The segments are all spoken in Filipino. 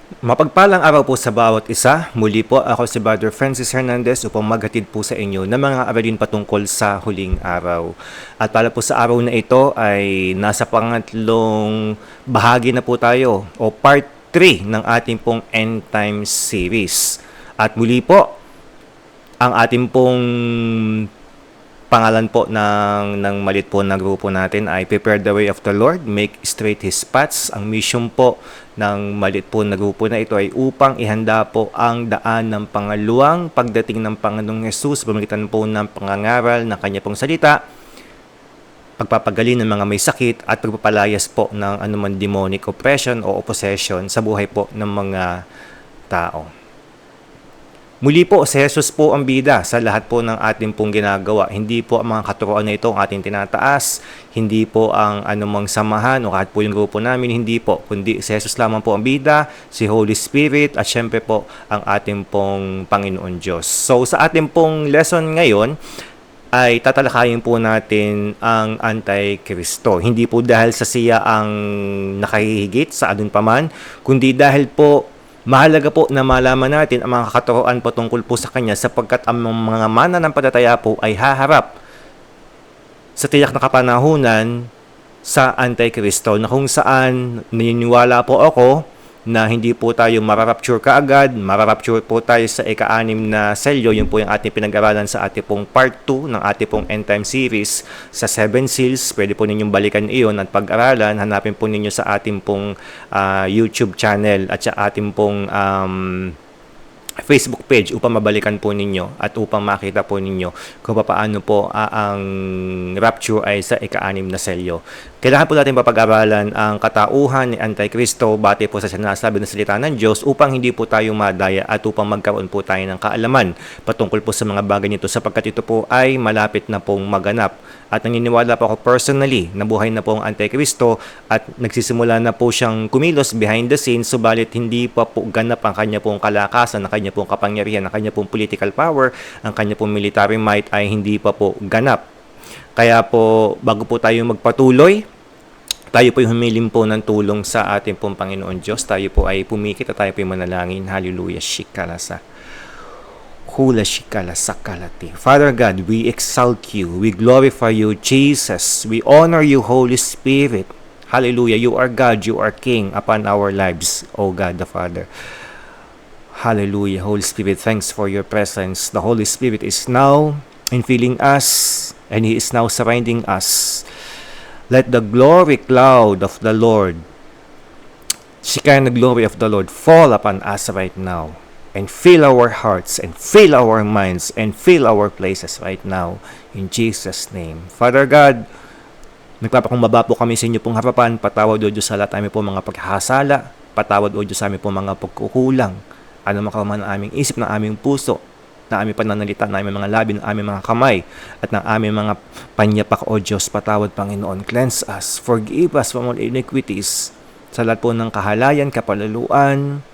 Mapagpalang araw po sa bawat isa. Muli po ako si Brother Francis Hernandez upang maghatid po sa inyo ng mga aralin patungkol sa huling araw. At para po sa araw na ito ay nasa pangatlong bahagi na po tayo o part 3 ng ating pong End Times series. At muli po, ang ating pong pangalan po ng malit po na grupo natin ay Prepare the Way of the Lord, Make Straight His Paths. Ang mission po ng malit po na grupo na ito ay upang ihanda po ang daan ng pangaluwang pagdating ng Panginoong Hesus, pamamagitan po ng pangangaral ng kanya pong salita, pagpapagaling ng mga may sakit at pagpapalayas po ng anuman demonic oppression o opposition sa buhay po ng mga tao. Muli po, si Jesus po ang bida sa lahat po ng ating pong ginagawa. Hindi po ang mga katuroan na ito ang ating tinataas, hindi po ang anumang samahan o kahit po yung grupo namin, hindi po. Kundi si Jesus lamang po ang bida, si Holy Spirit at syempre po ang ating pong Panginoon Diyos. So sa ating pong lesson ngayon, ay tatalakayin po natin ang Antikristo. Hindi po dahil sa siya ang nakahihigit sa anun paman, kundi dahil po mahalaga po na malaman natin ang mga katuroan patungkol po sa kanya sapagkat ang mga mananampalataya po ay haharap sa tiyak na kapanahunan sa Antikristo na kung saan naniniwala po ako na hindi po tayo mararapture kaagad, mararapture po tayo sa ika-6 na selyo. Yun po yung ating pinag-aralan sa ating pong part 2 ng ating pong End Time series sa 7 seals. Pwede po ninyong balikan iyon at pag-aralan. Hanapin po ninyo sa ating pong YouTube channel at sa ating pong Facebook page upang mabalikan po ninyo at upang makita po ninyo kung paano po ang rapture ay sa ika-6 na selyo. Kailangan po natin papag-aralan ang katauhan ni Antikristo batay po sa sinasabi ng salita ng Diyos upang hindi po tayo madaya at upang magkaroon po tayo ng kaalaman patungkol po sa mga bagay nito sapagkat ito po ay malapit na pong maganap. At naniniwala po ako personally na buhay na po ang Antikristo at nagsisimula na po siyang kumilos behind the scenes, subalit hindi pa po ganap ang kanya pong kalakasan, ang kanya pong kapangyarihan, ang kanya pong political power, ang kanya pong military might ay hindi pa po ganap. Kaya po bago po tayo magpatuloy, tayo po humiling po ng tulong sa ating pong Panginoon Diyos. Tayo po ay pumikit at tayo po ay manalangin. Hallelujah. Shikalasa. Hula shikala sakalati. Father God, we exalt you. We glorify you, Jesus. We honor you, Holy Spirit. Hallelujah. You are God. You are King upon our lives, O God the Father. Hallelujah. Holy Spirit, thanks for your presence. The Holy Spirit is now infilling us and He is now surrounding us. Let the glory cloud of the Lord, Shekinah glory of the Lord, fall upon us right now. And fill our hearts, and fill our minds, and fill our places right now. In Jesus' name. Father God, nagpapakumbaba po kami sa inyo pong harapan. Patawad o Diyos sa lahat namin po mga pagkakasala. Patawad o Diyos sa amin po mga pagkukulang. Ano makaman ang aming isip, ng aming puso, na aming pananalita, na aming mga labi, ng aming mga kamay, at ng aming mga panyapak o Diyos. Patawad, Panginoon. Cleanse us. Forgive us from all iniquities. Sa lahat po ng kahalayan, kapalaluan,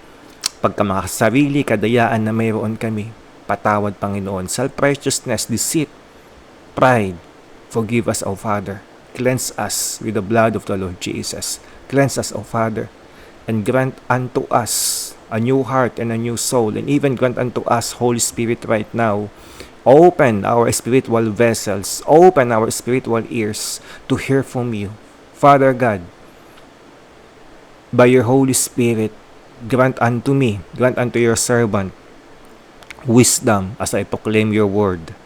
pagkamakasarili, kadayaan na mayroon kami. Patawad, Panginoon. Self-righteousness, deceit, pride. Forgive us, O Father. Cleanse us with the blood of the Lord Jesus. Cleanse us, O Father, and grant unto us a new heart and a new soul, and even grant unto us, Holy Spirit, right now. Open our spiritual vessels, open our spiritual ears to hear from you. Father God, by your Holy Spirit, grant unto me, grant unto your servant, wisdom as I proclaim your word.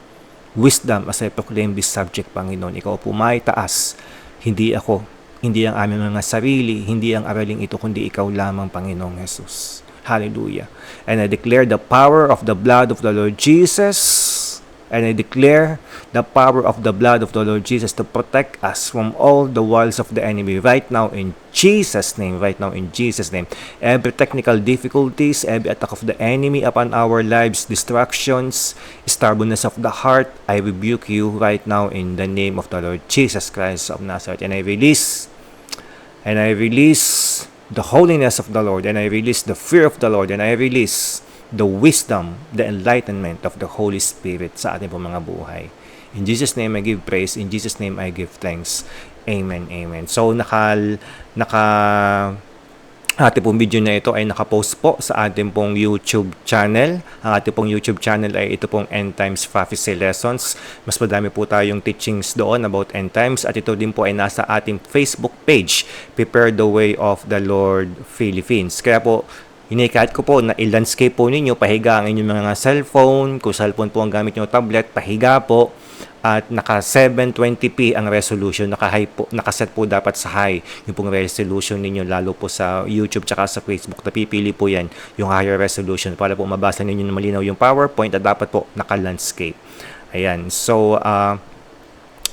Wisdom as I proclaim this subject, Panginoon. Ikaw po may taas, hindi ako, hindi ang aming mga sarili, hindi ang araling ito, kundi ikaw lamang, Panginoong Jesus. Hallelujah. And I declare the power of the blood of the Lord Jesus, and I declare the power of the blood of the Lord Jesus to protect us from all the wiles of the enemy right now in Jesus' name, right now in Jesus' name. Every technical difficulties, every attack of the enemy upon our lives, distractions, stubbornness of the heart, I rebuke you right now in the name of the Lord Jesus Christ of Nazareth. And I release the holiness of the Lord, and I release the fear of the Lord, and I release the wisdom, the enlightenment of the Holy Spirit sa ating mga buhay. In Jesus' name I give praise. In Jesus' name I give thanks. Amen, amen. So, Ating pong video na ito ay nakapost po sa ating pong YouTube channel. Ang ating pong YouTube channel ay ito pong End Times Prophecy Lessons. Mas madami po tayong teachings doon about End Times at ito din po ay nasa ating Facebook page, Prepare the Way of the Lord Philippines. Kaya po, hinikahat ko po na i-landscape po ninyo, pahiga ang inyong mga cellphone, kung cellphone po ang gamit nyo, tablet, pahiga po. At naka 720p ang resolution, naka-high po, nakaset po dapat sa high yung pong resolution ninyo, lalo po sa YouTube tsaka sa Facebook. Napipili po yan yung higher resolution para po mabasa ninyo na malinaw yung PowerPoint at dapat po naka-landscape. Ayan, so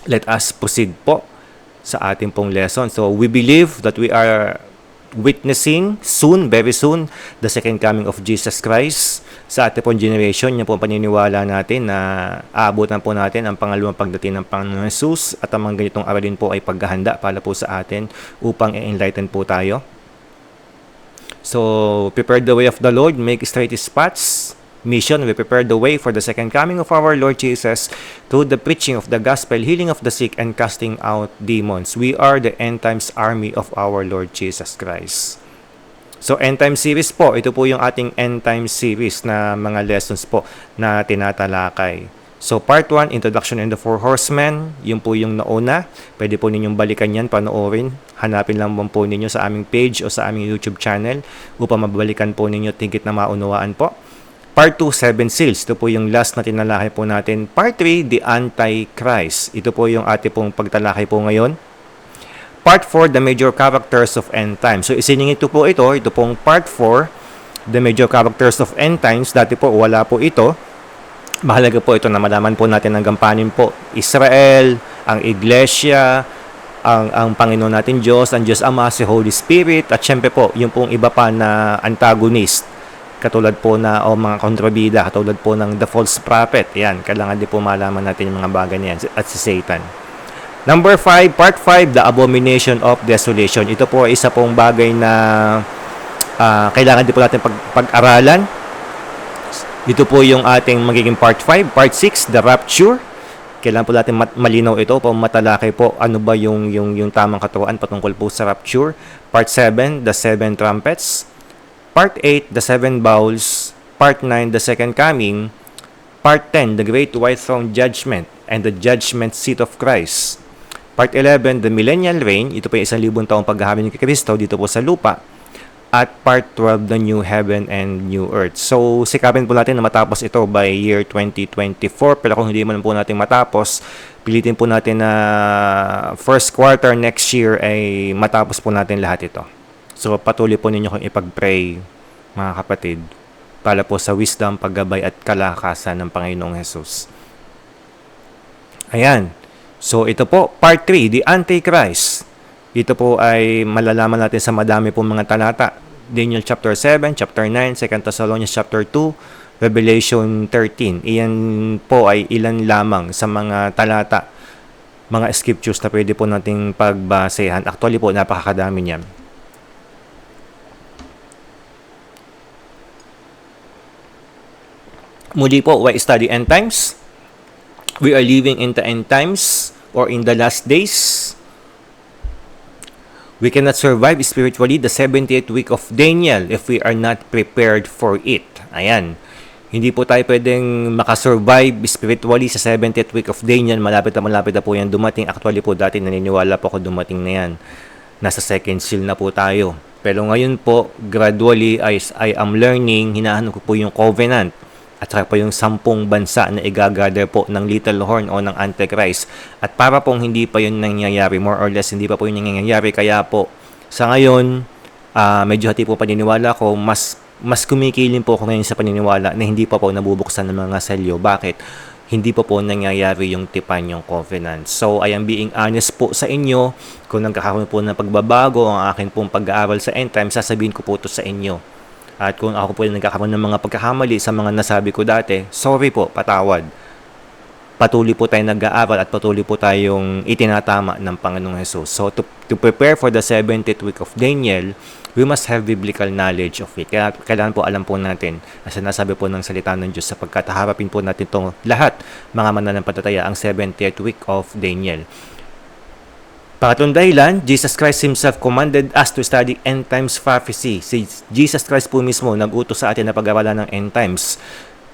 let us proceed po sa ating pong lesson. So we believe that we are witnessing soon, very soon, the second coming of Jesus Christ. Sa ating pong generation, yan po ang paniniwala natin na aabutan po natin ang pangalawang pagdating ng Panginoon Jesus at ang mga ganitong aralin po ay paghahanda para po sa atin upang i-enlighten po tayo. So, prepare the way of the Lord, make straight His paths. Mission, we prepare the way for the second coming of our Lord Jesus through the preaching of the gospel, healing of the sick, and casting out demons. We are the end times army of our Lord Jesus Christ. So, end time series po. Ito po yung ating end time series na mga lessons po na tinatalakay. So, part 1, Introduction and the Four Horsemen. Yun po yung nauna. Pwede po ninyong balikan yan, panoorin. Hanapin lang po ninyo sa aming page o sa aming YouTube channel upang mabalikan po ninyo tingkit na maunawaan po. Part 2, Seven Seals. Ito po yung last na tinalakay po natin. Part 3, The Antichrist. Ito po yung ating pong pagtalakay po ngayon. Part 4, The Major Characters of End Times. So, isiningit po ito. Ito pong Part 4, The Major Characters of End Times. Dati po, wala po ito. Mahalaga po ito na malaman po natin ang gampanin po. Israel, ang Iglesia, ang Panginoon natin Diyos, ang Diyos Ama, si Holy Spirit, at syempre po, yung pong iba pa na antagonist. Katulad po na mga kontrabida, katulad po ng the false prophet. Yan, kailangan din po malaman natin yung mga bagay na yan at si Satan. Number 5, Part 5, The Abomination of Desolation. Ito po ay isa pong bagay na kailangan din po natin pag-aralan. Ito po yung ating magiging Part 5. Part 6, The Rapture. Kailangan po natin malinaw ito po, matalakay po ano ba yung tamang katuruan patungkol po sa Rapture. Part 7, The Seven Trumpets. Part 8, The Seven Bowls. Part 9, The Second Coming. Part 10, The Great White Throne Judgment and the Judgment Seat of Christ. Part 11, The Millennial Reign. Ito po yung 1,000 taong paghahabi ni Kristo dito po sa lupa. At Part 12, The New Heaven and New Earth. So, sikapin po natin na matapos ito by year 2024. Pero kung hindi man po natin matapos, pilitin po natin na first quarter next year ay matapos po natin lahat ito. So, patuloy po ninyo kung ipag-pray, mga kapatid, para po sa wisdom, paggabay at kalakasan ng Panginoong Jesus. Ayan. So, ito po, Part 3, The Antichrist. Ito po ay malalaman natin sa madami pong mga talata. Daniel chapter 7, chapter 9, 2 Thessalonians chapter 2, Revelation 13. Iyan po ay ilan lamang sa mga talata, mga scriptures na pwede po nating pagbasehan. Actually po, napakakadami niyan. Muli po, why study end times? We are living in the end times or in the last days. We cannot survive spiritually the 70th week of Daniel if we are not prepared for it. Ayan. Hindi po tayo pwedeng makasurvive spiritually sa 70th week of Daniel. Malapit na po yan dumating. Actually po, dati naniniwala po ako dumating na yan. Nasa second seal na po tayo. Pero ngayon po, gradually, I am learning, hinahanap ko po yung covenant. At saka po yung 10 bansa na igagather po ng Little Horn o ng Antichrist. At para pong hindi pa yun nangyayari, more or less hindi pa po yun nangyayari, kaya po sa ngayon, medyo hati po paniniwala ko, mas kumikiling po ako ngayon sa paniniwala na hindi pa po nabubuksan ng mga selyo. Bakit? Hindi pa po nangyayari yung tipan yung covenant. So, I am being honest po sa inyo. Kung nagkakaroon po ng pagbabago ang akin pong pag-aaral sa end time, sasabihin ko po ito sa inyo. At kung ako po yung nagkakaroon ng mga pagkakamali sa mga nasabi ko dati, sorry po, patawad. Patuloy po tayong nag-aaral at patuloy po tayong itinatama ng Panginoong Jesus. So, to prepare for the 70th week of Daniel, we must have biblical knowledge of it. Kaya kailangan po alam po natin, as sinasabi po ng salita ng Diyos, sapagkat harapin po natin itong lahat, mga mananampalataya, ang 70th week of Daniel. Pangatlong dahilan, Jesus Christ Himself commanded us to study end times prophecy. Si Jesus Christ po mismo nag-utos sa atin na pag-aralan ng end times.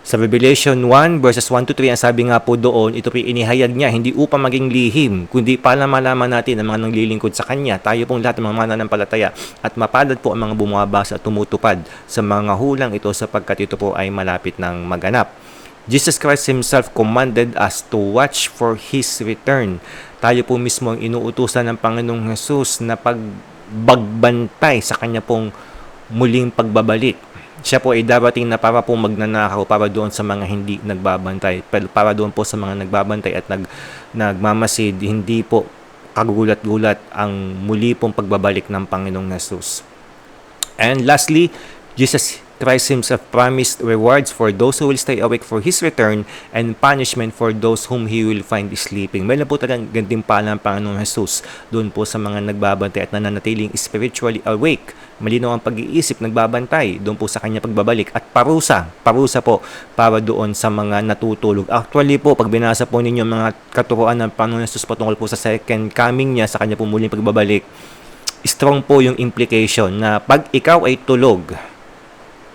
Sa Revelation 1 verses 1 to 3, ang sabi nga po doon, ito po inihayag niya, hindi upang maging lihim, kundi para malaman natin ang mga nanglilingkod sa Kanya. Tayo pong lahat ng mga mananampalataya at mapalad po ang mga bumabasa at tumutupad sa mga hulang ito sapagkat ito po ay malapit ng maganap. Jesus Christ Himself commanded us to watch for His return. Tayo po mismo ang inuutusan ng Panginoong Jesus na pagbagbantay sa Kanya pong muling pagbabalik. Siya po ay darating na para po magnanakaw para doon sa mga hindi nagbabantay. Pero para doon po sa mga nagbabantay at nagmamasid, hindi po kagulat-gulat ang muli pong pagbabalik ng Panginoong Jesus. And lastly, Jesus Christ Himself promised rewards for those who will stay awake for His return and punishment for those whom He will find sleeping. Meron po talagang gantimpala ang Panginoong Jesus doon po sa mga nagbabantay at nananatiling spiritually awake. Malinaw ang pag-iisip, nagbabantay doon po sa Kanya pagbabalik at parusa po para doon sa mga natutulog. Actually po, pag binasa po ninyo mga katuruan ng Panginoong Jesus patungkol po sa second coming niya, sa Kanya po muling pagbabalik, strong po yung implication na pag ikaw ay tulog,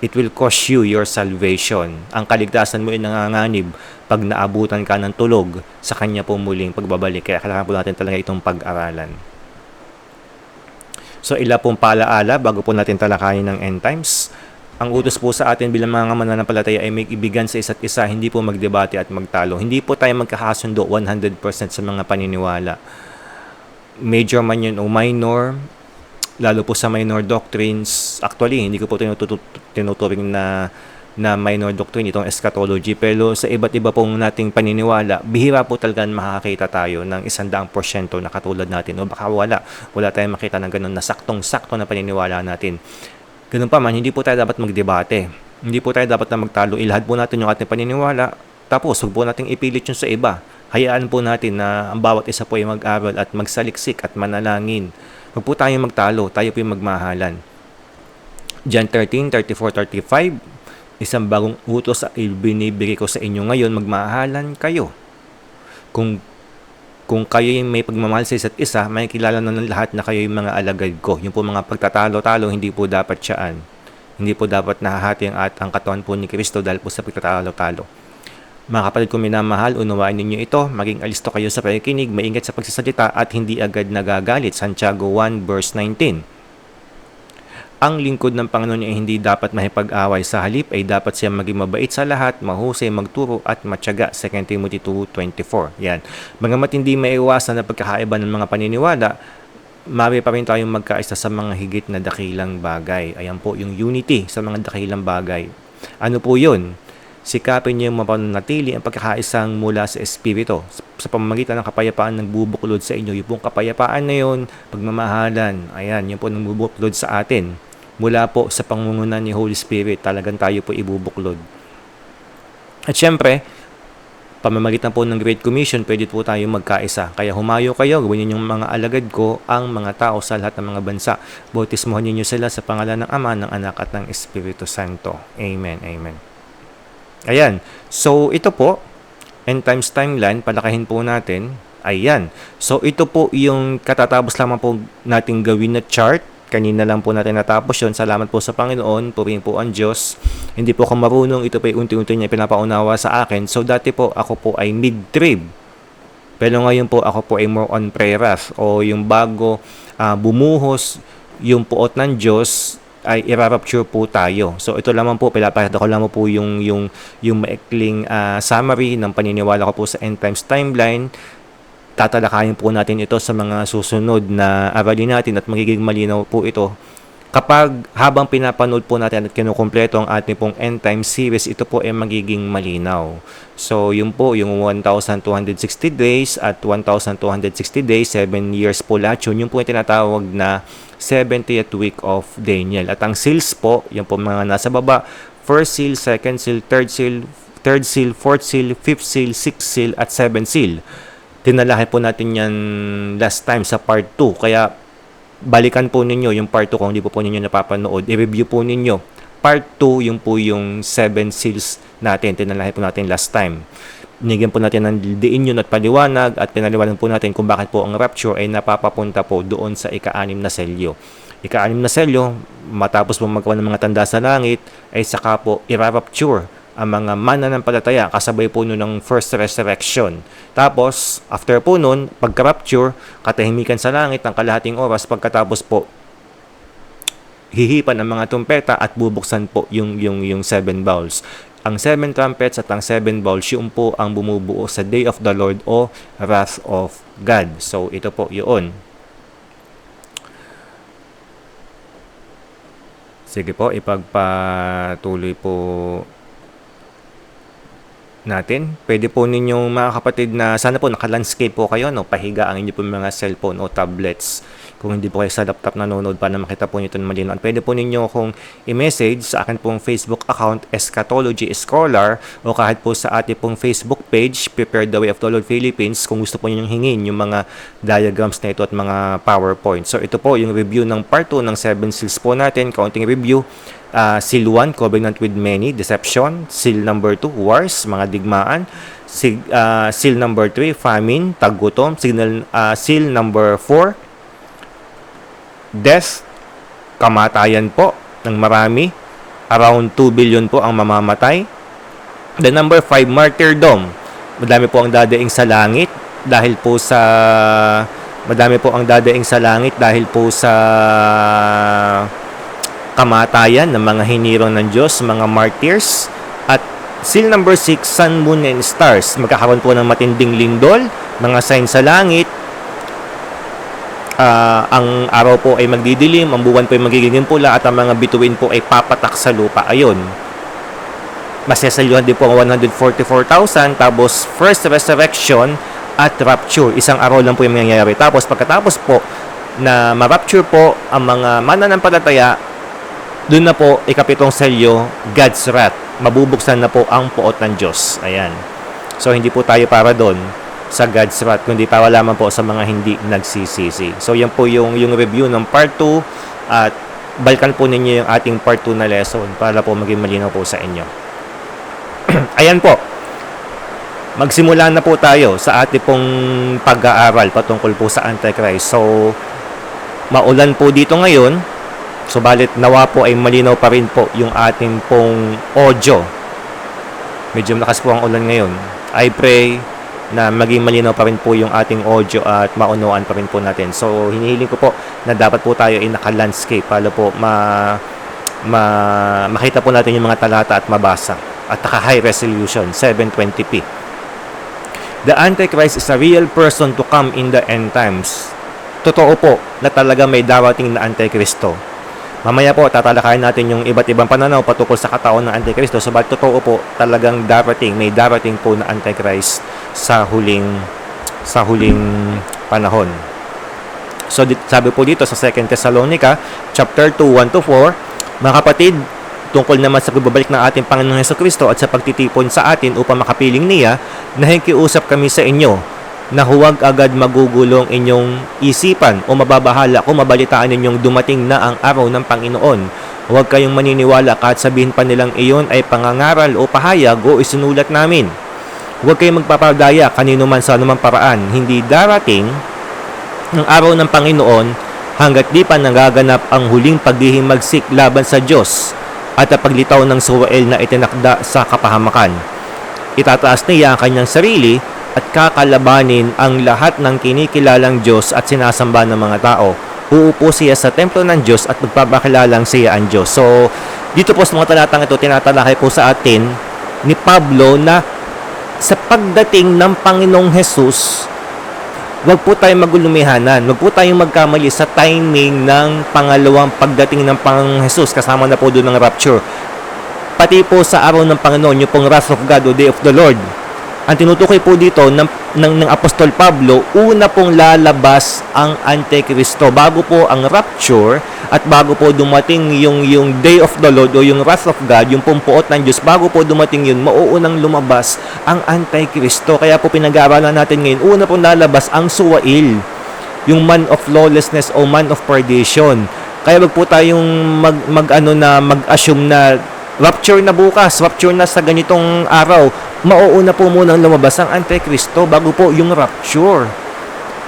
it will cost you your salvation. Ang kaligtasan mo ay nanganganib pag naabutan ka ng tulog sa Kanya po muling pagbabalik. Kaya kailangan po natin talaga itong pag-aralan. So, ila pong paalaala bago po natin talakayin ng end times. Ang utos po sa atin bilang mga mananampalataya ay may ibigan sa isa't isa, hindi po magdebate at magtalo. Hindi po tayo magkakasundo 100% sa mga paniniwala. Major man yun o minor, lalo po sa minor doctrines. Actually, hindi ko po tinuturing na minor doctrine itong eschatology, pero sa iba't iba pong nating paniniwala, bihira po talaga makakita tayo ng 100% na katulad natin, o baka wala tayong makita ng ganun na saktong-sakto na paniniwala natin. Ganun pa man, hindi po tayo dapat magdebate, hindi po tayo dapat na magtalo. Ilahad po natin yung ating paniniwala, tapos huwag po natin ipilit yung sa iba. Hayaan po natin na ang bawat isa po ay mag-aral at magsaliksik at manalangin. Huwag po tayong magtalo, tayo po yung magmahalan. John 13:34-35, isang bagong utos ay binibigay ko sa inyo ngayon, magmahalan kayo. Kung kayo yung may pagmamahal sa isa't isa, may kilala na ng lahat na kayo yung mga alagad ko. Yung po mga pagtatalo-talo, hindi po dapat siyaan. Hindi po dapat nahahati ang katawan po ni Kristo dahil po sa pagtatalo-talo. Mga kapatid ko minamahal, unawain ninyo ito, maging alisto kayo sa pakikinig, maingat sa pagsasalita at hindi agad nagagalit. Santiago 1 verse 19. Ang lingkod ng Panginoon ay hindi dapat mahipag-away, sa halip ay dapat siya maging mabait sa lahat, mahusay, magturo at matyaga. 2 Timothy 2:24. Yan. Bagamat hindi maiwasan na pagkakaiba ng mga paniniwala, maaari pa rin tayong magkaisa sa mga higit na dakilang bagay. Ayan po yung unity sa mga dakilang bagay. Ano po yun? Sikapin niyo mapanatili ang pagkakaisang mula sa Espiritu. Sa pamamagitan ng kapayapaan nagbubuklod sa inyo. Yung pong kapayapaan na yun, pagmamahalan, ayan, yung po nagbubuklod sa atin. Mula po sa pangungunan ni Holy Spirit, talagang tayo po ibubuklod. At syempre, pamamagitan po ng Great Commission, pwede po tayo magkaisa. Kaya humayo kayo, gawin ninyong mga alagad ko ang mga tao sa lahat ng mga bansa. Bautismohan ninyo sila sa pangalan ng Ama, ng Anak at ng Espiritu Santo. Amen. Amen. Ayan. So, ito po, end times timeline, palakihin po natin. Ayan. So, ito po yung katatapos lamang po nating gawin na chart. Kanina lang po natin natapos yun. Salamat po sa Panginoon. Purihin po ang Diyos. Hindi po ako marunong. Ito po ay unti-unti niya pinapaunawa sa akin. So, dati po, ako po ay mid-trib. Pero ngayon po, ako po ay more on pre-wrath. O yung bago bumuhos yung puot ng Diyos, ay i-rapture po tayo. So, ito lamang po, pinapakita ko lamang po yung maikling summary ng paniniwala ko po sa end times timeline. Tatalakayin po natin ito sa mga susunod na aralin natin at magiging malinaw po ito. Kapag habang pinapanood po natin at kinukumpleto ang ating pong end time series, ito po ay magiging malinaw. So, yun po, yung 1,260 days at 1,260 days, 7 years po lahat yun. Yung po yung tinatawag na 70th week of Daniel. At ang seals po, yung po mga nasa baba, first seal, second seal, third seal, fourth seal, fifth seal, sixth seal, at seventh seal. Tinalahin po natin yan last time sa part 2. Kaya, balikan po ninyo yung part 2 kung hindi po ninyo napapanood. I-review po ninyo. Part 2, yung po yung 7 seals natin. Tinalahin po natin last time. Binigyan po natin ng diin yun at paliwanag at pinaliwanag po natin kung bakit po ang rapture ay napapapunta po doon sa ika-6 na selyo. Ika-6 na selyo, matapos po magkaroon ng mga tanda sa langit, ay saka po ira-rapture ang mga mananampalataya kasabay po nun ng first resurrection. Tapos, after po nun, pagka-rapture, katahimikan sa langit ng kalahating oras, pagkatapos po, hihipan ang mga tumpeta at bubuksan po yung 7 bowls. Ang 7 trumpets at ang 7 bowls, yung po ang bumubuo sa Day of the Lord o Wrath of God. So, ito po yun. Sige po, ipagpatuloy po natin. Pwede po ninyong mga kapatid na sana po naka-landscape po kayo, no? Pahiga ang inyo po mga cellphone o tablets. Kung hindi po kayo sa laptop nanonood para makita po nyo ito ng malinaw. Pwede po ninyo akong i-message sa akin pong Facebook account, Eschatology Scholar, o kahit po sa ating pong Facebook page, Prepare the Way of the Lord Philippines, kung gusto po ninyong hingin yung mga diagrams na ito at mga PowerPoint. So ito po yung review ng part 2 ng 7 seals po natin, counting review. Seal 1, Covenant with Many, Deception. Seal number 2, Wars, mga digmaan. Seal number 3, Famine, Taggutom. Seal number 4, Death, kamatayan po ng marami. Around 2 billion po ang mamamatay. The number 5, martyrdom. Madami po ang dadaing sa langit dahil po sa kamatayan ng mga hinirang ng Diyos, mga martyrs. At seal number 6, sun, moon, and stars. Magkakaroon po ng matinding lindol, mga sign sa langit. Ang araw po ay magdidilim, ang buwan po ay magiging pula, at ang mga bituin po ay papatak sa lupa. Ayon. Masesalyuhan din po ang 144,000, tapos first resurrection at rapture. Isang araw lang po yung mangyayari. Tapos pagkatapos po na ma-rapture po ang mga mananampalataya, doon na po, ikapitong selyo, God's wrath. Mabubuksan na po ang poot ng Diyos. Ayan. So, hindi po tayo para doon sa God's wrath, kundi para lamang po sa mga hindi nagsisisi. So, yan po yung review ng part 2 at balikan po ninyo yung ating part 2 na lesson para po maging malinaw po sa inyo. Ayan po. Magsimula na po tayo sa ating pong pag-aaral patungkol po sa Antichrist. So, maulan po dito ngayon. Subalit nawa po ay malinaw pa rin po yung ating pong audio. Medyo malakas po ang ulan ngayon. I pray na maging malinaw pa rin po yung ating audio at maunawaan pa rin po natin. So, hinihiling ko po na dapat po tayo ay naka-landscape para po makita po natin yung mga talata at mabasa. At naka-high resolution, 720p. The Antichrist is a real person to come in the end times. Totoo po na talaga may darating na Antikristo. Mamaya po, tatalakayin natin yung iba't ibang pananaw patungkol sa kataon ng Antikristo. Sabat totoo po, talagang may darating po na Antichrist sa huling panahon. So, sabi po dito sa 2 Thessalonica, chapter 2, 1-4, mga kapatid, tungkol naman sa pagbabalik ng ating Panginoong Hesukristo at sa pagtitipon sa atin upang makapiling niya, nakikiusap kami sa inyo na huwag agad magugulong inyong isipan o mababahala kung mabalitaan ninyong dumating na ang araw ng Panginoon. Huwag kayong maniniwala kahit sabihin pa nilang iyon ay pangangaral o pahayag o isinulat namin. Huwag kayong magpapadaya kanino man sa anumang paraan. Hindi darating ang araw ng Panginoon hanggat di pa nagaganap ang huling paghihimagsik laban sa Diyos at ang paglitaw ng Suwael na itinakda sa kapahamakan. Itataas niya ang kanyang sarili at kakalabanin ang lahat ng kinikilalang Diyos at sinasamba ng mga tao. Uupo siya sa templo ng Diyos at magpapakilalang siya ang Diyos. So, dito po sa mga talatang ito, tinatalakay po sa atin ni Pablo na sa pagdating ng Panginoong Jesus, wag po tayong magulumihanan. Wag po tayong magkamali sa timing ng pangalawang pagdating ng Panginoong Jesus. Kasama na po doon ng rapture. Pati po sa araw ng Panginoon, yung pong wrath of God o Day of the Lord. Ang tinutukoy po dito ng Apostol Pablo, una pong lalabas ang Antikristo. Bago po ang rapture at bago po dumating yung Day of the Lord o yung wrath of God, yung pumpuot ng Diyos, bago po dumating yun, mauunang lumabas ang Antikristo. Kaya po pinag-aaralan natin ngayon, una pong lalabas ang Suwail, yung man of lawlessness o man of perdition. Kaya wag po tayong mag-assume na rapture na bukas, rapture na sa ganitong araw. mauuna po munang lumabas ang Antikristo bago po yung rapture.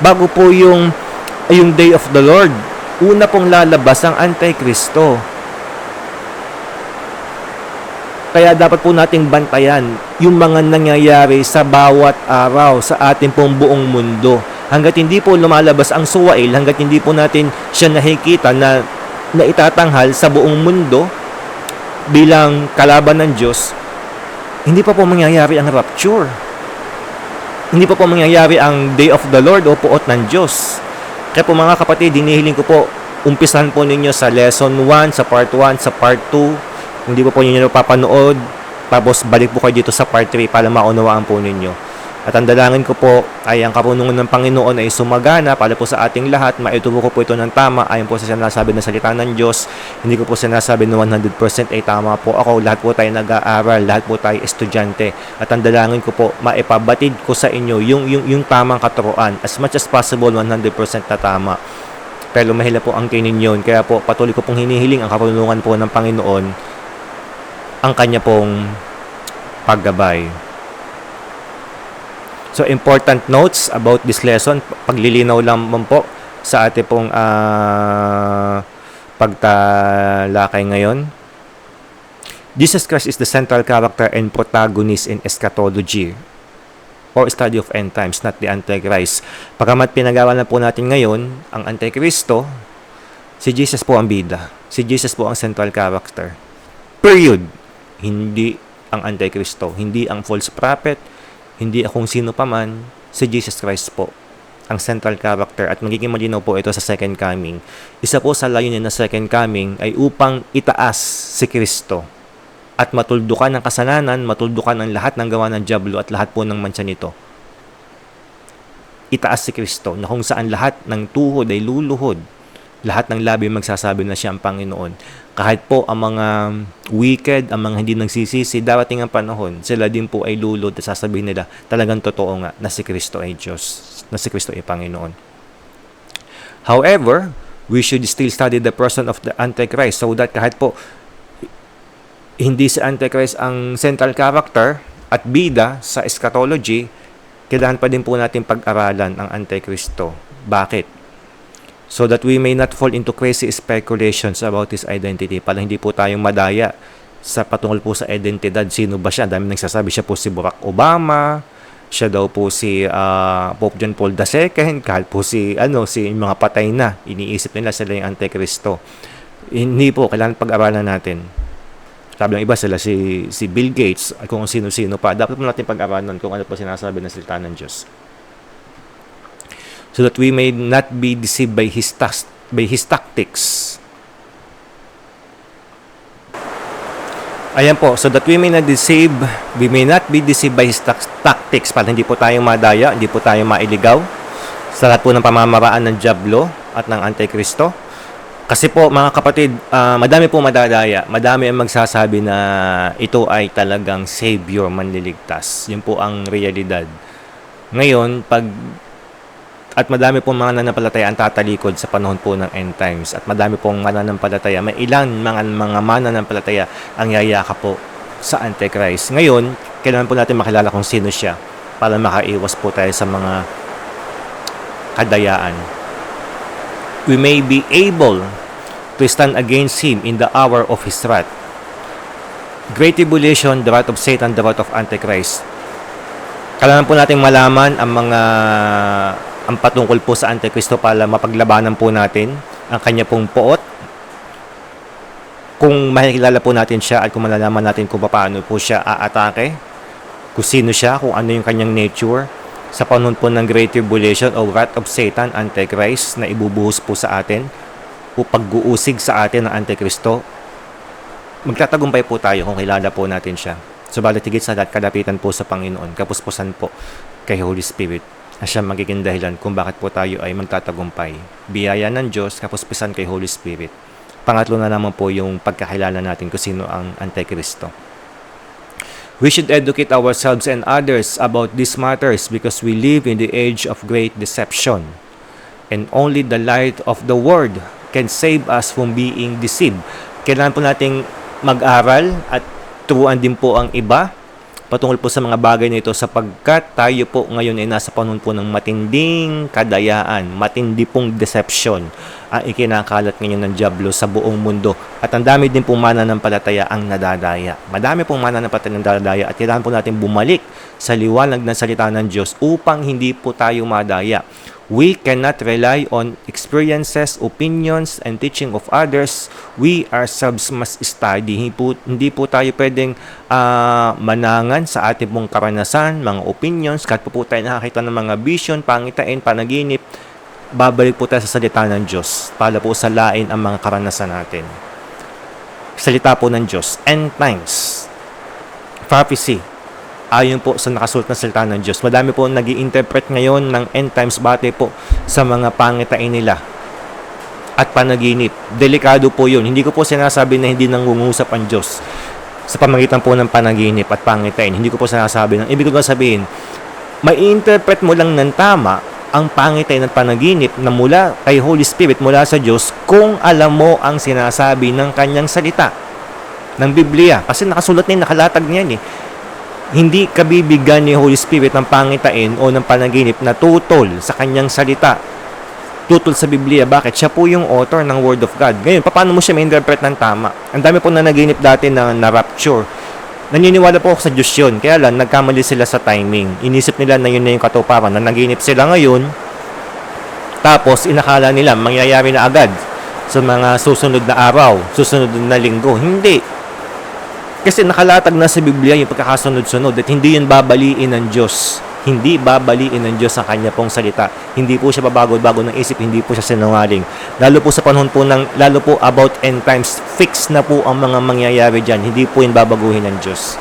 Bago po yung day of the Lord. Una pong lalabas ang Antikristo. Kaya dapat po nating bantayan yung mga nangyayari sa bawat araw sa ating pong buong mundo. Hanggat hindi po lumalabas ang suwail, hanggat hindi po natin siya nakikita na itatanghal sa buong mundo bilang kalaban ng Diyos, hindi pa po mangyayari ang rapture. Hindi pa po mangyayari ang day of the Lord o puot ng Diyos. Kaya po mga kapatid, hinihiling ko po, umpisahan po ninyo sa lesson 1, sa part 1, sa part 2. Hindi po ninyo napapanood, tapos balik po kayo dito sa part 3 para maunawaan po ninyo. At ang dalangin ko po ay ang karunungan ng Panginoon ay sumagana para po sa ating lahat. Maituro ko po ito ng tama ayon po sa sinasabi ng salita ng Diyos. Hindi ko po sinasabi na 100% ay tama po ako. Lahat po tayo nag-aaral, lahat po tayo estudyante. At ang dalangin ko po, maipabatid ko sa inyo yung tamang katuruan. As much as possible, 100% na tama. Pero mahila po ang kinin yun. Kaya po patuloy ko pong hinihiling ang karunungan po ng Panginoon, ang kanya pong paggabay. So, important notes about this lesson. Paglilinaw lang po sa ating pong pagtalakay ngayon. Jesus Christ is the central character and protagonist in eschatology or study of end times, not the Antichrist. Pagkamat pinag-aralan po natin ngayon, ang Antikristo, si Jesus po ang bida. Si Jesus po ang central character. Period. Hindi ang Antikristo, hindi ang false prophet, hindi akong sino pa man, si Jesus Christ po ang central character. At magiging malinaw po ito sa second coming. Isa po sa layunin na second coming ay upang itaas si Kristo at matuldukan ng kasalanan, matuldukan ng lahat ng gawa ng dyablo at lahat po ng mansa nito. Itaas si Kristo na kung saan lahat ng tuhod ay luluhod, lahat ng labi magsasabi na siya ang Panginoon. Kahit po ang mga wicked, ang mga hindi nagsisisi, darating ang panahon, sila din po ay lulod at sasabihin nila, talagang totoo nga na si Kristo ay Diyos, na si Kristo ay Panginoon. However, we should still study the person of the Antichrist so that kahit po hindi si Antichrist ang central character at bida sa eschatology, kailangan pa din po natin pag-aralan ang Antikristo. Bakit? So that we may not fall into crazy speculations about his identity. Para hindi po tayong madaya sa patungkol po sa identidad. Sino ba siya? Dami nagsasabi siya po si Barack Obama, siya daw po si Pope John Paul II, kahit po si mga patay na. Iniisip nila sila yung Antikristo. Hindi po, kailangan pag-aralan natin. Sabi ng iba sila si Bill Gates at kung sino-sino pa. Dapat po natin pag-aralan kung ano po sinasabi ng salita ng Diyos. So that we may not be deceived by his tactics. Ayan po, so that we may not be deceived by his tactics, para hindi po tayong madaya, hindi po tayong mailigaw sa lahat po ng pamamaraan ng dyablo at ng Antikristo. Kasi po mga kapatid, madami po madadaya, madami ang magsasabi na ito ay talagang savior, manliligtas. Yun po ang realidad. Ngayon, at madami pong mga mananampalataya ang tatalikod sa panahon po ng end times. At madami pong mananampalataya, may ilan mga mananampalataya ang yayaka po sa Antichrist. Ngayon, kailangan po natin makilala kung sino siya para makaiwas po tayo sa mga kadayaan. We may be able to stand against him in the hour of his wrath. Great tribulation, the wrath of Satan, the wrath of Antichrist. Kailangan po natin malaman ang patungkol po sa Antikristo para mapaglabanan po natin ang kanya pong poot. Kung makikilala po natin siya at kung malalaman natin kung paano po siya aatake, kung sino siya, kung ano yung kanyang nature, sa panahon po ng Great Tribulation o Wrath of Satan, Antichrist, na ibubuhos po sa atin o pag-uusig sa atin ng Antikristo, magtatagumpay po tayo kung kilala po natin siya. Subalit higit sa lahat, kalapitan po sa Panginoon, kapuspusan po kay Holy Spirit. Na siya magiging dahilan kung bakit po tayo ay magtatagumpay. Biyaya ng Diyos, kapuspusan kay Holy Spirit. Pangatlo na naman po yung pagkakilala natin kung sino ang Antikristo. We should educate ourselves and others about these matters because we live in the age of great deception. And only the light of the Word can save us from being deceived. Kailangan po nating mag-aral at turuan din po ang iba patungkol po sa mga bagay na ito sapagkat tayo po ngayon ay nasa panahon po ng matinding kadayaan, matindi pong deception ang ikinakalat ngayon ng dyablo sa buong mundo. At ang dami din pong mananampalataya ang nadadaya. Madami pong mananampalataya ang nadadaya at kailangan po natin bumalik sa liwanag ng salita ng Diyos upang hindi po tayo madaya. We cannot rely on experiences, opinions, and teaching of others. We ourselves must study. Hindi po tayo pwedeng manangan sa ating pong karanasan, mga opinions, kahit po tayo nakakita ng mga vision, pangitain, panaginip. Babalik po tayo sa salita ng Diyos para po salain ang mga karanasan natin. Salita po ng Diyos. End times. Prophecy. Ayon po sa nakasulat na salita ng Diyos. Madami po nag-i-interpret ngayon ng end times bate po sa mga pangitain nila at panaginip. Delikado po yun. Hindi ko po sinasabi na hindi nangungusap ang Diyos sa pamagitan po ng panaginip at pangitain. Hindi ko po sinasabi. Ibig ko sabihin, may interpret mo lang ng tama ang pangitain at panaginip na mula kay Holy Spirit, mula sa Diyos, kung alam mo ang sinasabi ng kanyang salita, ng Biblia. Kasi nakasulat niya, nakalatag niyan eh. Hindi kabibigyan ni Holy Spirit ng pangitain o ng panaginip na tutol sa kanyang salita. Tutol sa Biblia. Bakit? Siya po yung author ng Word of God. Ngayon, paano mo siya ma-interpret ng tama? Ang dami po na naginip dati na rapture. Naniniwala po ako sa Diyos yun. Kaya lang, nagkamali sila sa timing. Inisip nila na yun na yung katuparan. Na naginip sila ngayon, tapos inakala nila mangyayari na agad sa mga susunod na araw, susunod na linggo. Hindi. Kasi nakalatag na sa Biblia yung pagkakasunod-sunod at hindi yun babaliin ng Diyos. Hindi babaliin ng Diyos ang kanya pong salita. Hindi po siya babago-bago ng isip, hindi po siya sinungaling. Lalo po sa panahon po lalo po about end times, fix na po ang mga mangyayari dyan. Hindi po yun babaguhin ng Diyos.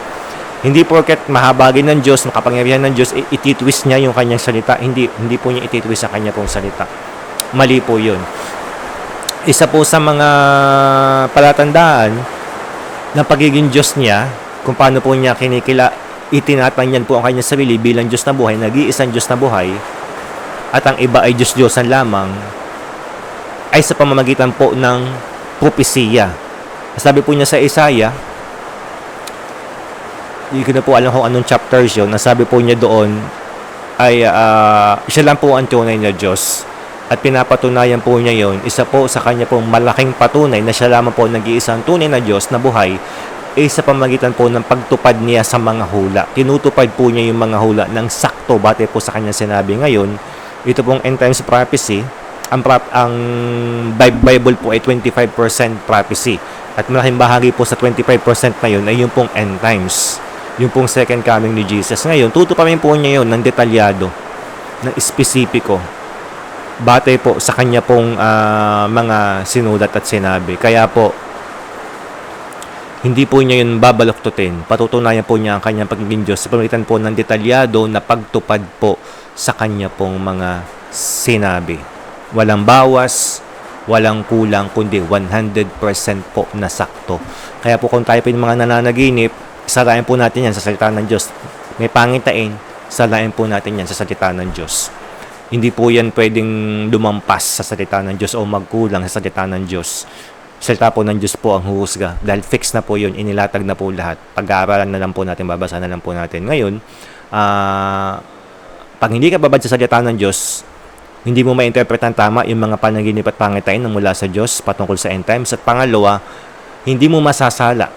Hindi porket mahabagin ng Diyos, makapangyarihan ng Diyos, ititwist niya yung kanyang salita. Hindi po niya ititwist ang kanya pong salita. Mali po yun. Isa po sa mga palatandaan ng pagiging Diyos niya, kung paano po niya itinatanyan po ang kanyang sarili bilang Diyos na buhay, nag-iisang Diyos na buhay, at ang iba ay Diyos-Diyosan lamang, ay sa pamamagitan po ng propesiya. Sabi po niya sa Isaiah, hindi ko na po alam kung anong chapters yun, nasabi po niya doon, ay siya lang po ang tunay na Diyos. At pinapatunayan po niya yon, isa po sa kanya pong malaking patunay na siya lamang po nag-iisang tunay na Diyos na buhay sa pamagitan po ng pagtupad niya sa mga hula. Tinutupad po niya yung mga hula ng sakto bate po sa kanya sinabi. Ngayon, ito pong end times prophecy, ang Bible po ay 25% prophecy. At malaking bahagi po sa 25% na yun ay yung pong end times. Yung pong second coming ni Jesus. Ngayon, tutuparin po niya yun ng detalyado, ng espesipiko, batay po sa kanya pong mga sinulat at sinabi. Kaya po, hindi po niya yun babaloktutin. Patutunayan po niya ang kanyang pagiging Diyos sa pamamagitan po ng detalyado na pagtupad po sa kanya pong mga sinabi. Walang bawas, walang kulang, kundi 100% po na sakto. Kaya po kung tayo po yung mga nananaginip, salain po natin yan sa salita ng Diyos. May pangitain, salain po natin yan sa salita ng Diyos. Hindi po yan pwedeng lumampas sa salita ng Diyos o magkulang sa salita ng Diyos. Salita po ng Diyos po ang huhusga. Dahil fix na po yun, inilatag na po lahat. Pag-aaralan na lang po natin, babasa na lang po natin. Ngayon, pag hindi ka babad sa salita ng Diyos, hindi mo ma-interpret ng tama yung mga panaginip at pangitain na mula sa Diyos patungkol sa end times. At pangalawa, hindi mo masasala.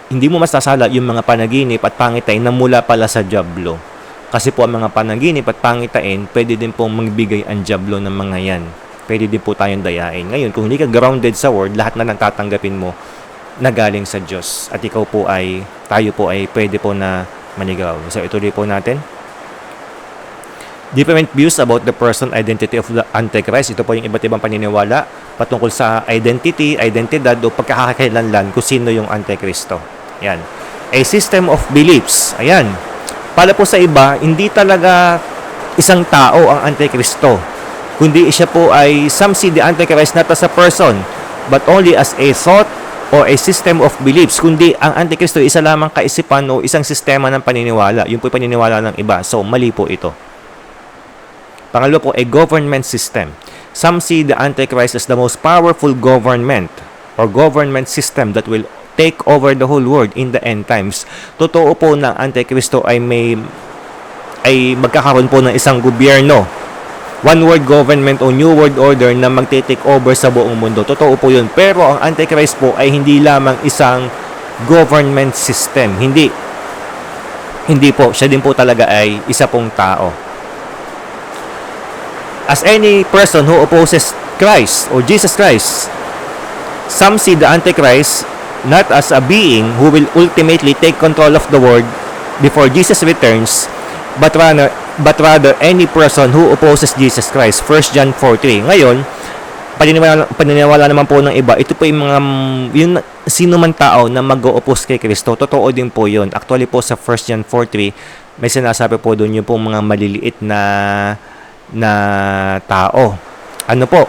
Hindi mo masasala yung mga panaginip at pangitain na mula pala sa dyablo. Kasi po ang mga panaginip at pangitain, pwede din pong magbigay ang dyablo ng mga yan. Pwede din po tayong dayain. Ngayon, kung hindi ka grounded sa word, lahat na lang tatanggapin mo na galing sa Diyos. At tayo po ay pwede po na manigaw. So, ituloy po natin. Different views about the person identity of the Antichrist. Ito po yung iba't ibang paniniwala patungkol sa identity, identidad o pagkakakilanlan kung sino yung Antikristo. Yan. A system of beliefs. Ayan. Para po sa iba, hindi talaga isang tao ang Antikristo, kundi siya po ay, some see the Antichrist not as a person, but only as a thought or a system of beliefs. Kundi ang Antikristo ay isa lamang kaisipan o isang sistema ng paniniwala. Yun po yung paniniwala ng iba. So, mali po ito. Pangalawa po, a government system. Some see the Antichrist as the most powerful government or government system that will take over the whole world in the end times. Totoo po na Antikristo ay magkakaroon po ng isang gobyerno, one world government o new world order na magte-take over sa buong mundo. Totoo po yun. Pero ang Antichrist po ay hindi lamang isang government system. Hindi po. Siya din po talaga ay isa pong tao. As any person who opposes Christ or Jesus Christ, some see the Antichrist not as a being who will ultimately take control of the world before Jesus returns, but rather any person who opposes Jesus Christ. 1 John 4:3. Ngayon, paniniwala naman po ng iba, ito po yung sino man tao na mag-o-oppose kay Kristo. Totoo din po yun. Actually po sa 1 John 4:3, may sinasabi po doon yung po mga maliliit na tao. Ano po?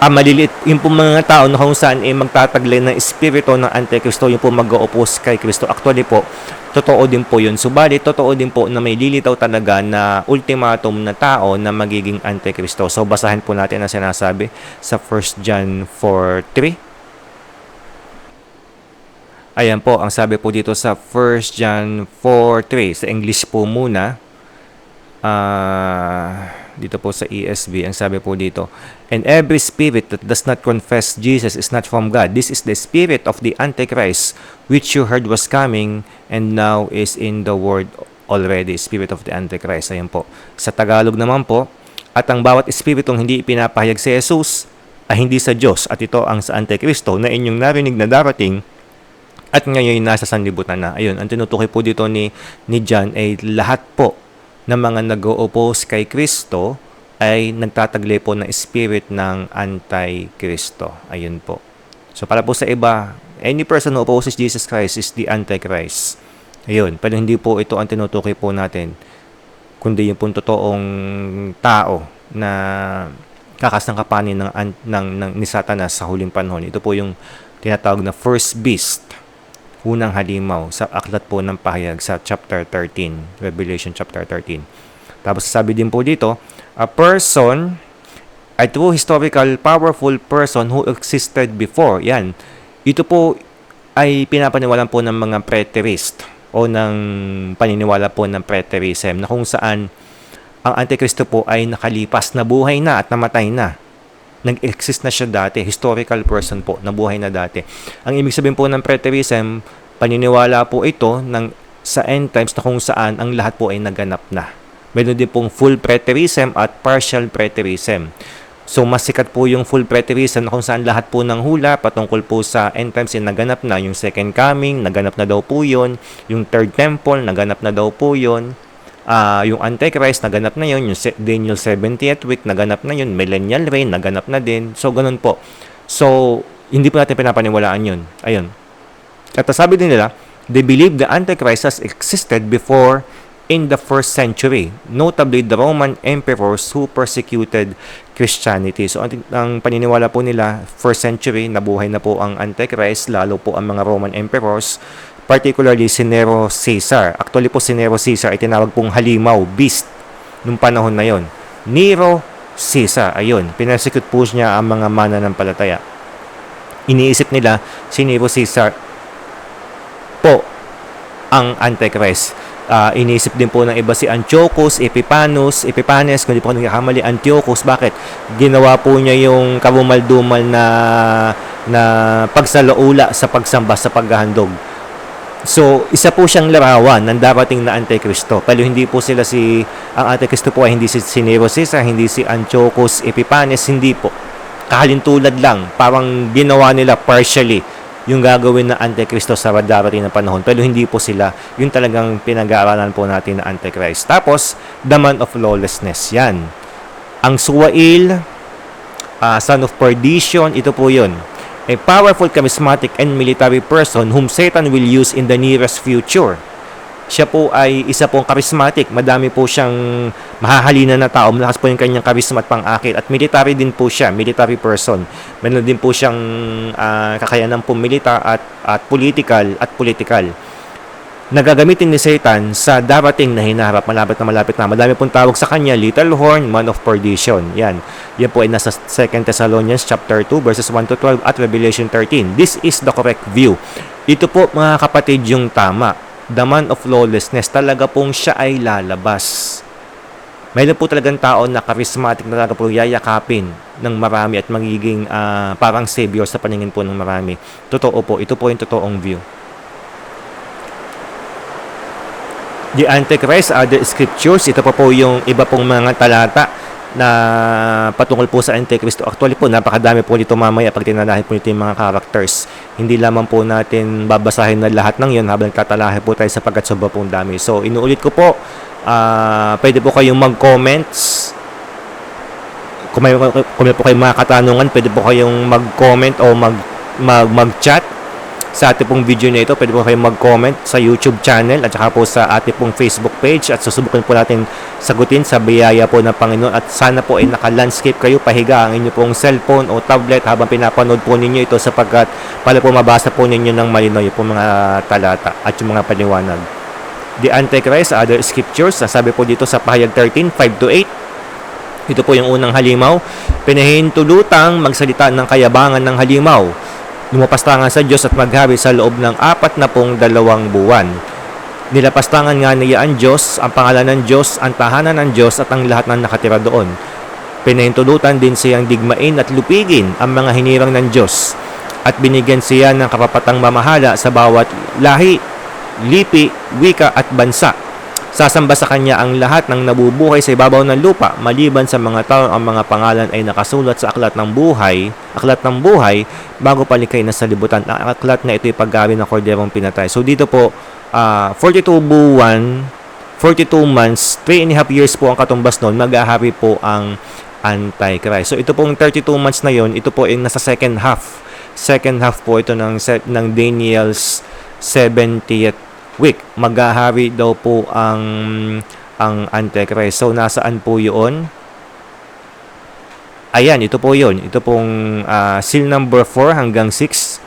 Maliliit, yung po mga tao na kung saan magtataglay ng espiritu ng Antikristo, yung po mag-o-oppose kay Kristo. Actually po, totoo din po yun. Subalit, totoo din po na may lilitaw talaga na ultimatum na tao na magiging Antikristo. So, basahin po natin ang sinasabi sa 1 John 4:3. Ayan po, ang sabi po dito sa 1 John 4:3. Sa English po muna. Dito po sa ESV, ang sabi po dito, and every spirit that does not confess Jesus is not from God. This is the spirit of the Antichrist, which you heard was coming and now is in the world already. Spirit of the Antichrist. Ayan po. Sa Tagalog naman po, at ang bawat espiritong hindi ipinapahayag si Jesus ay hindi sa Diyos, at ito ang sa Antikristo na inyong narinig na darating at ngayon nasa sanlibutan na. Ayun, ang tinutukoy po dito ni John ay lahat po na mga nag-o-oppose kay Kristo ay nagtataglay po ng spirit ng Antikristo. Ayun po. So para po sa iba, any person who opposes Jesus Christ is the Antichrist. Ayun. Pero hindi po ito ang tinutukoy po natin, kundi yung po totoong tao na kakasangkapanin ni Satanas sa huling panahon. Ito po yung tinatawag na first beast, unang halimaw, sa aklat po ng pahayag sa chapter 13, Revelation chapter 13. Tapos sabi din po dito, a person, a true historical powerful person who existed before. Yan. Ito po ay pinapaniwalaan po ng mga preterist o ng paniniwala po ng preterism na kung saan ang Antikristo po ay nakalipas na buhay na at namatay na. Nag-exist na siya dati, historical person po, nabuhay na dati. Ang ibig sabihin po ng preterism, paniniwala po ito sa end times na kung saan ang lahat po ay naganap na. Meron din pong full preterism at partial preterism. So, mas sikat po yung full preterism na kung saan lahat po ng hula patungkol po sa end times ay naganap na. Yung second coming, naganap na daw po yun. Yung third temple, naganap na daw po yun. Yung Antichrist, naganap na yun. Yung Daniel 70th week, naganap na yun. Millennial reign, naganap na din. So, ganun po. So, hindi po natin pinapaniwalaan yun. Ayun. At sabi din nila, they believe the Antichrist has existed before in the 1st century. Notably, the Roman emperors who persecuted Christianity. So, ang paniniwala po nila, 1st century, nabuhay na po ang Antichrist, lalo po ang mga Roman emperors, particularly si Nero Caesar. Actually po si Nero Caesar ay tinawag pong halimaw, beast, nung panahon na yon. Nero Caesar, ayun, pinersecute po niya ang mga mananampalataya. Iniisip nila si Nero Caesar po ang Antichrist. Iniisip din po ng iba si Antiochus Epiphanes, kung di po nagkakamali, Antiochus. Bakit? Ginawa po niya yung kabumal-dumal na pagsalaula sa pagsamba sa paghahandog. So, isa po siyang larawan ng darating na Antikristo. Pero hindi po ang Antikristo po ay hindi si Nero Caesar, hindi si Antiochus Epiphanes, hindi po. Kahalintulad lang, parang ginawa nila partially yung gagawin na Antikristo sa darating na panahon. Pero hindi po sila, yung talagang pinag-aaralan po natin na Antichrist. Tapos, the man of lawlessness, yan. Ang Suwail, son of perdition, ito po yun. A powerful, charismatic, and military person whom Satan will use in the nearest future. Siya po ay isa pong charismatic. Madami po siyang mahahalina na tao. Malakas po yung kanyang charisma at pang-akit. At military din po siya, military person. Meron din po siyang kakayanan po militar at political. Nagagamitin ni Satan sa darating na hinaharap, malapit na. Madami pong tawag sa kanya, little horn, man of perdition. Yan po ay nasa 2 Thessalonians chapter 2 verses 1 to 12 at Revelation 13. This is the correct view. Ito po mga kapatid yung tama. The man of lawlessness, talaga pong siya ay lalabas. Mayroon po talagang tao na charismatic na talaga po yayakapin ng marami at magiging parang savior sa paningin po ng marami. Totoo po, ito po yung totoong view. The Antichrist, other scriptures, ito po yung iba pong mga talata na patungkol po sa Antikristo. Actually po, napakadami po dito mamaya pag tinalahin po nito yung mga characters. Hindi lamang po natin babasahin na lahat ng yun habang tatalahin po tayo sapagkat sobra pong dami. So, inuulit ko po, pwede po kayong mag-comments. Kung may po kayong mga katanungan, pwede po kayong mag-comment o mag-chat sa ating pong video na ito. Pwede po kayong mag-comment sa YouTube channel at saka po sa ating pong Facebook page at susubukin po natin sagutin sa biyaya po ng Panginoon at sana po ay naka-landscape kayo, pahiga ang inyo pong cellphone o tablet habang pinapanood po ninyo ito sapagkat para po mabasa po ninyo ng malinaw yung pong mga talata at yung mga paliwanag. The Antichrist, other scriptures, sabi po dito sa pahayag 13, 5-8. Ito po yung unang halimaw. Pinahintulutang magsalita ng kayabangan ng halimaw. Lumapastangan sa Diyos at maghari sa loob ng 42 buwan. Nilapastangan nga niya ang Diyos, ang pangalan ng Diyos, ang tahanan ng Diyos at ang lahat ng nakatira doon. Pinahintulutan din siyang digmain at lupigin ang mga hinirang ng Diyos at binigyan siya ng karapatang mamahala sa bawat lahi, lipi, wika at bansa. Sasamba sa kanya ang lahat ng nabubuhay sa ibabaw ng lupa, maliban sa mga tao ang mga pangalan ay nakasulat sa aklat ng buhay, bago palikay na sa libutan. Ang aklat na ito ay paggawi ng korderong pinatay. So dito po, 42 buwan, 42 months, 3.5 years po ang katumbas noon, mag-ahari po ang Antichrist. So ito pong 32 months na yon, ito po ay nasa second half. Second half po ito ng Daniel's 70th week. Maghahari daw po ang Antichrist. So, nasaan po yun? Ayan, ito po yun. Ito pong seal number 4 hanggang 6.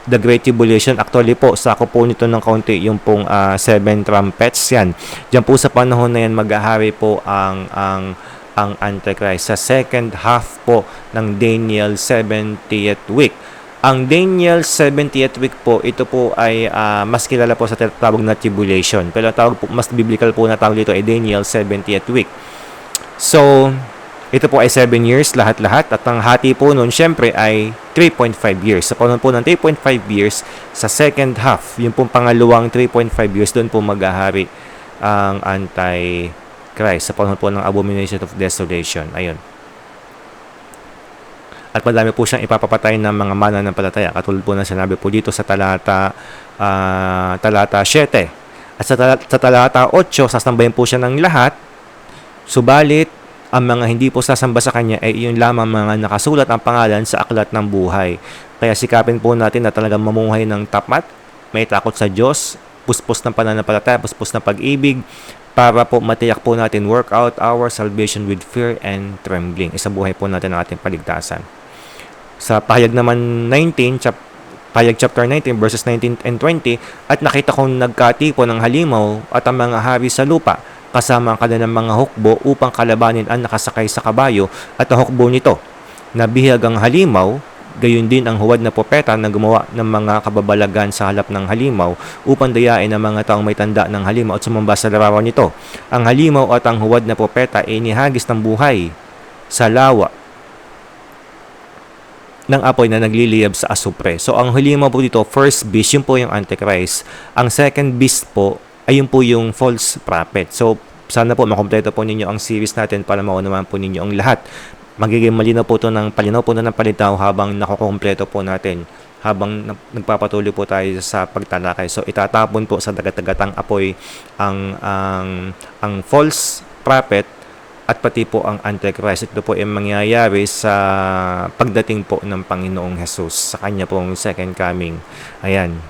The Great Tribulation. Actually po, sako po nito ng kaunti yung pong 7 trumpets. Yan. Diyan po sa panahon na yan, maghahari po ang Antichrist. Sa second half po ng Daniel 70th week. Ang Daniel 70th week po, ito po ay mas kilala po sa tawag na tribulation. Pero tawag po, mas biblical po na tawag dito ay Daniel 70th week. So, ito po ay 7 years lahat-lahat. At ang hati po nun, syempre, ay 3.5 years. Sa panahon po ng 3.5 years, sa second half, yung pong pangalawang 3.5 years, doon po maghahari ang Antichrist. Sa panahon po ng Abomination of Desolation. Ayun. At madami po siyang ipapapatay ng mga mananampalataya. Katulad po na sinabi po dito sa talata 7. At sa talata 8, sasambahin po siya ng lahat. Subalit, ang mga hindi po sasamba sa kanya ay yun lamang mga nakasulat ang pangalan sa aklat ng buhay. Kaya sikapin po natin na talagang mamuhay ng tapat, may takot sa Diyos, puspos ng pananampalataya, puspos ng pag-ibig, para po matiyak po natin work out our salvation with fear and trembling. Isabuhay po natin ang ating paligtasan. Sa pahayag naman 19, pahayag chapter 19, verses 19 and 20, at nakita kong nagkatipo ng halimaw at ang mga hari sa lupa, kasama ang kanilang mga hukbo upang kalabanin ang nakasakay sa kabayo at ang hukbo nito. Nabihag ang halimaw, gayon din ang huwad na propeta na gumawa ng mga kababalagan sa halap ng halimaw upang dayain ang mga taong may tanda ng halimaw at sumamba sa larawan nito. Ang halimaw at ang huwad na propeta ay inihagis ng buhay sa lawa ng apoy na nagliliyab sa asupre. So, ang halimaw po dito, first beast, yun po yung Antichrist. Ang second beast po, ay yun po yung false prophet. So, sana po makompleto po ninyo ang series natin para maunawaan po ninyo ang lahat. Magiging malinaw po ito ng palinaw po na ng palitaw habang nakukompleto po natin, habang nagpapatuloy po tayo sa pagtalakay. So, itatapon po sa dagat-dagatang apoy ang false prophet at pati po ang Antichrist. Ito po ay mangyayari sa pagdating po ng Panginoong Jesus sa kanya pong second coming. Ayan.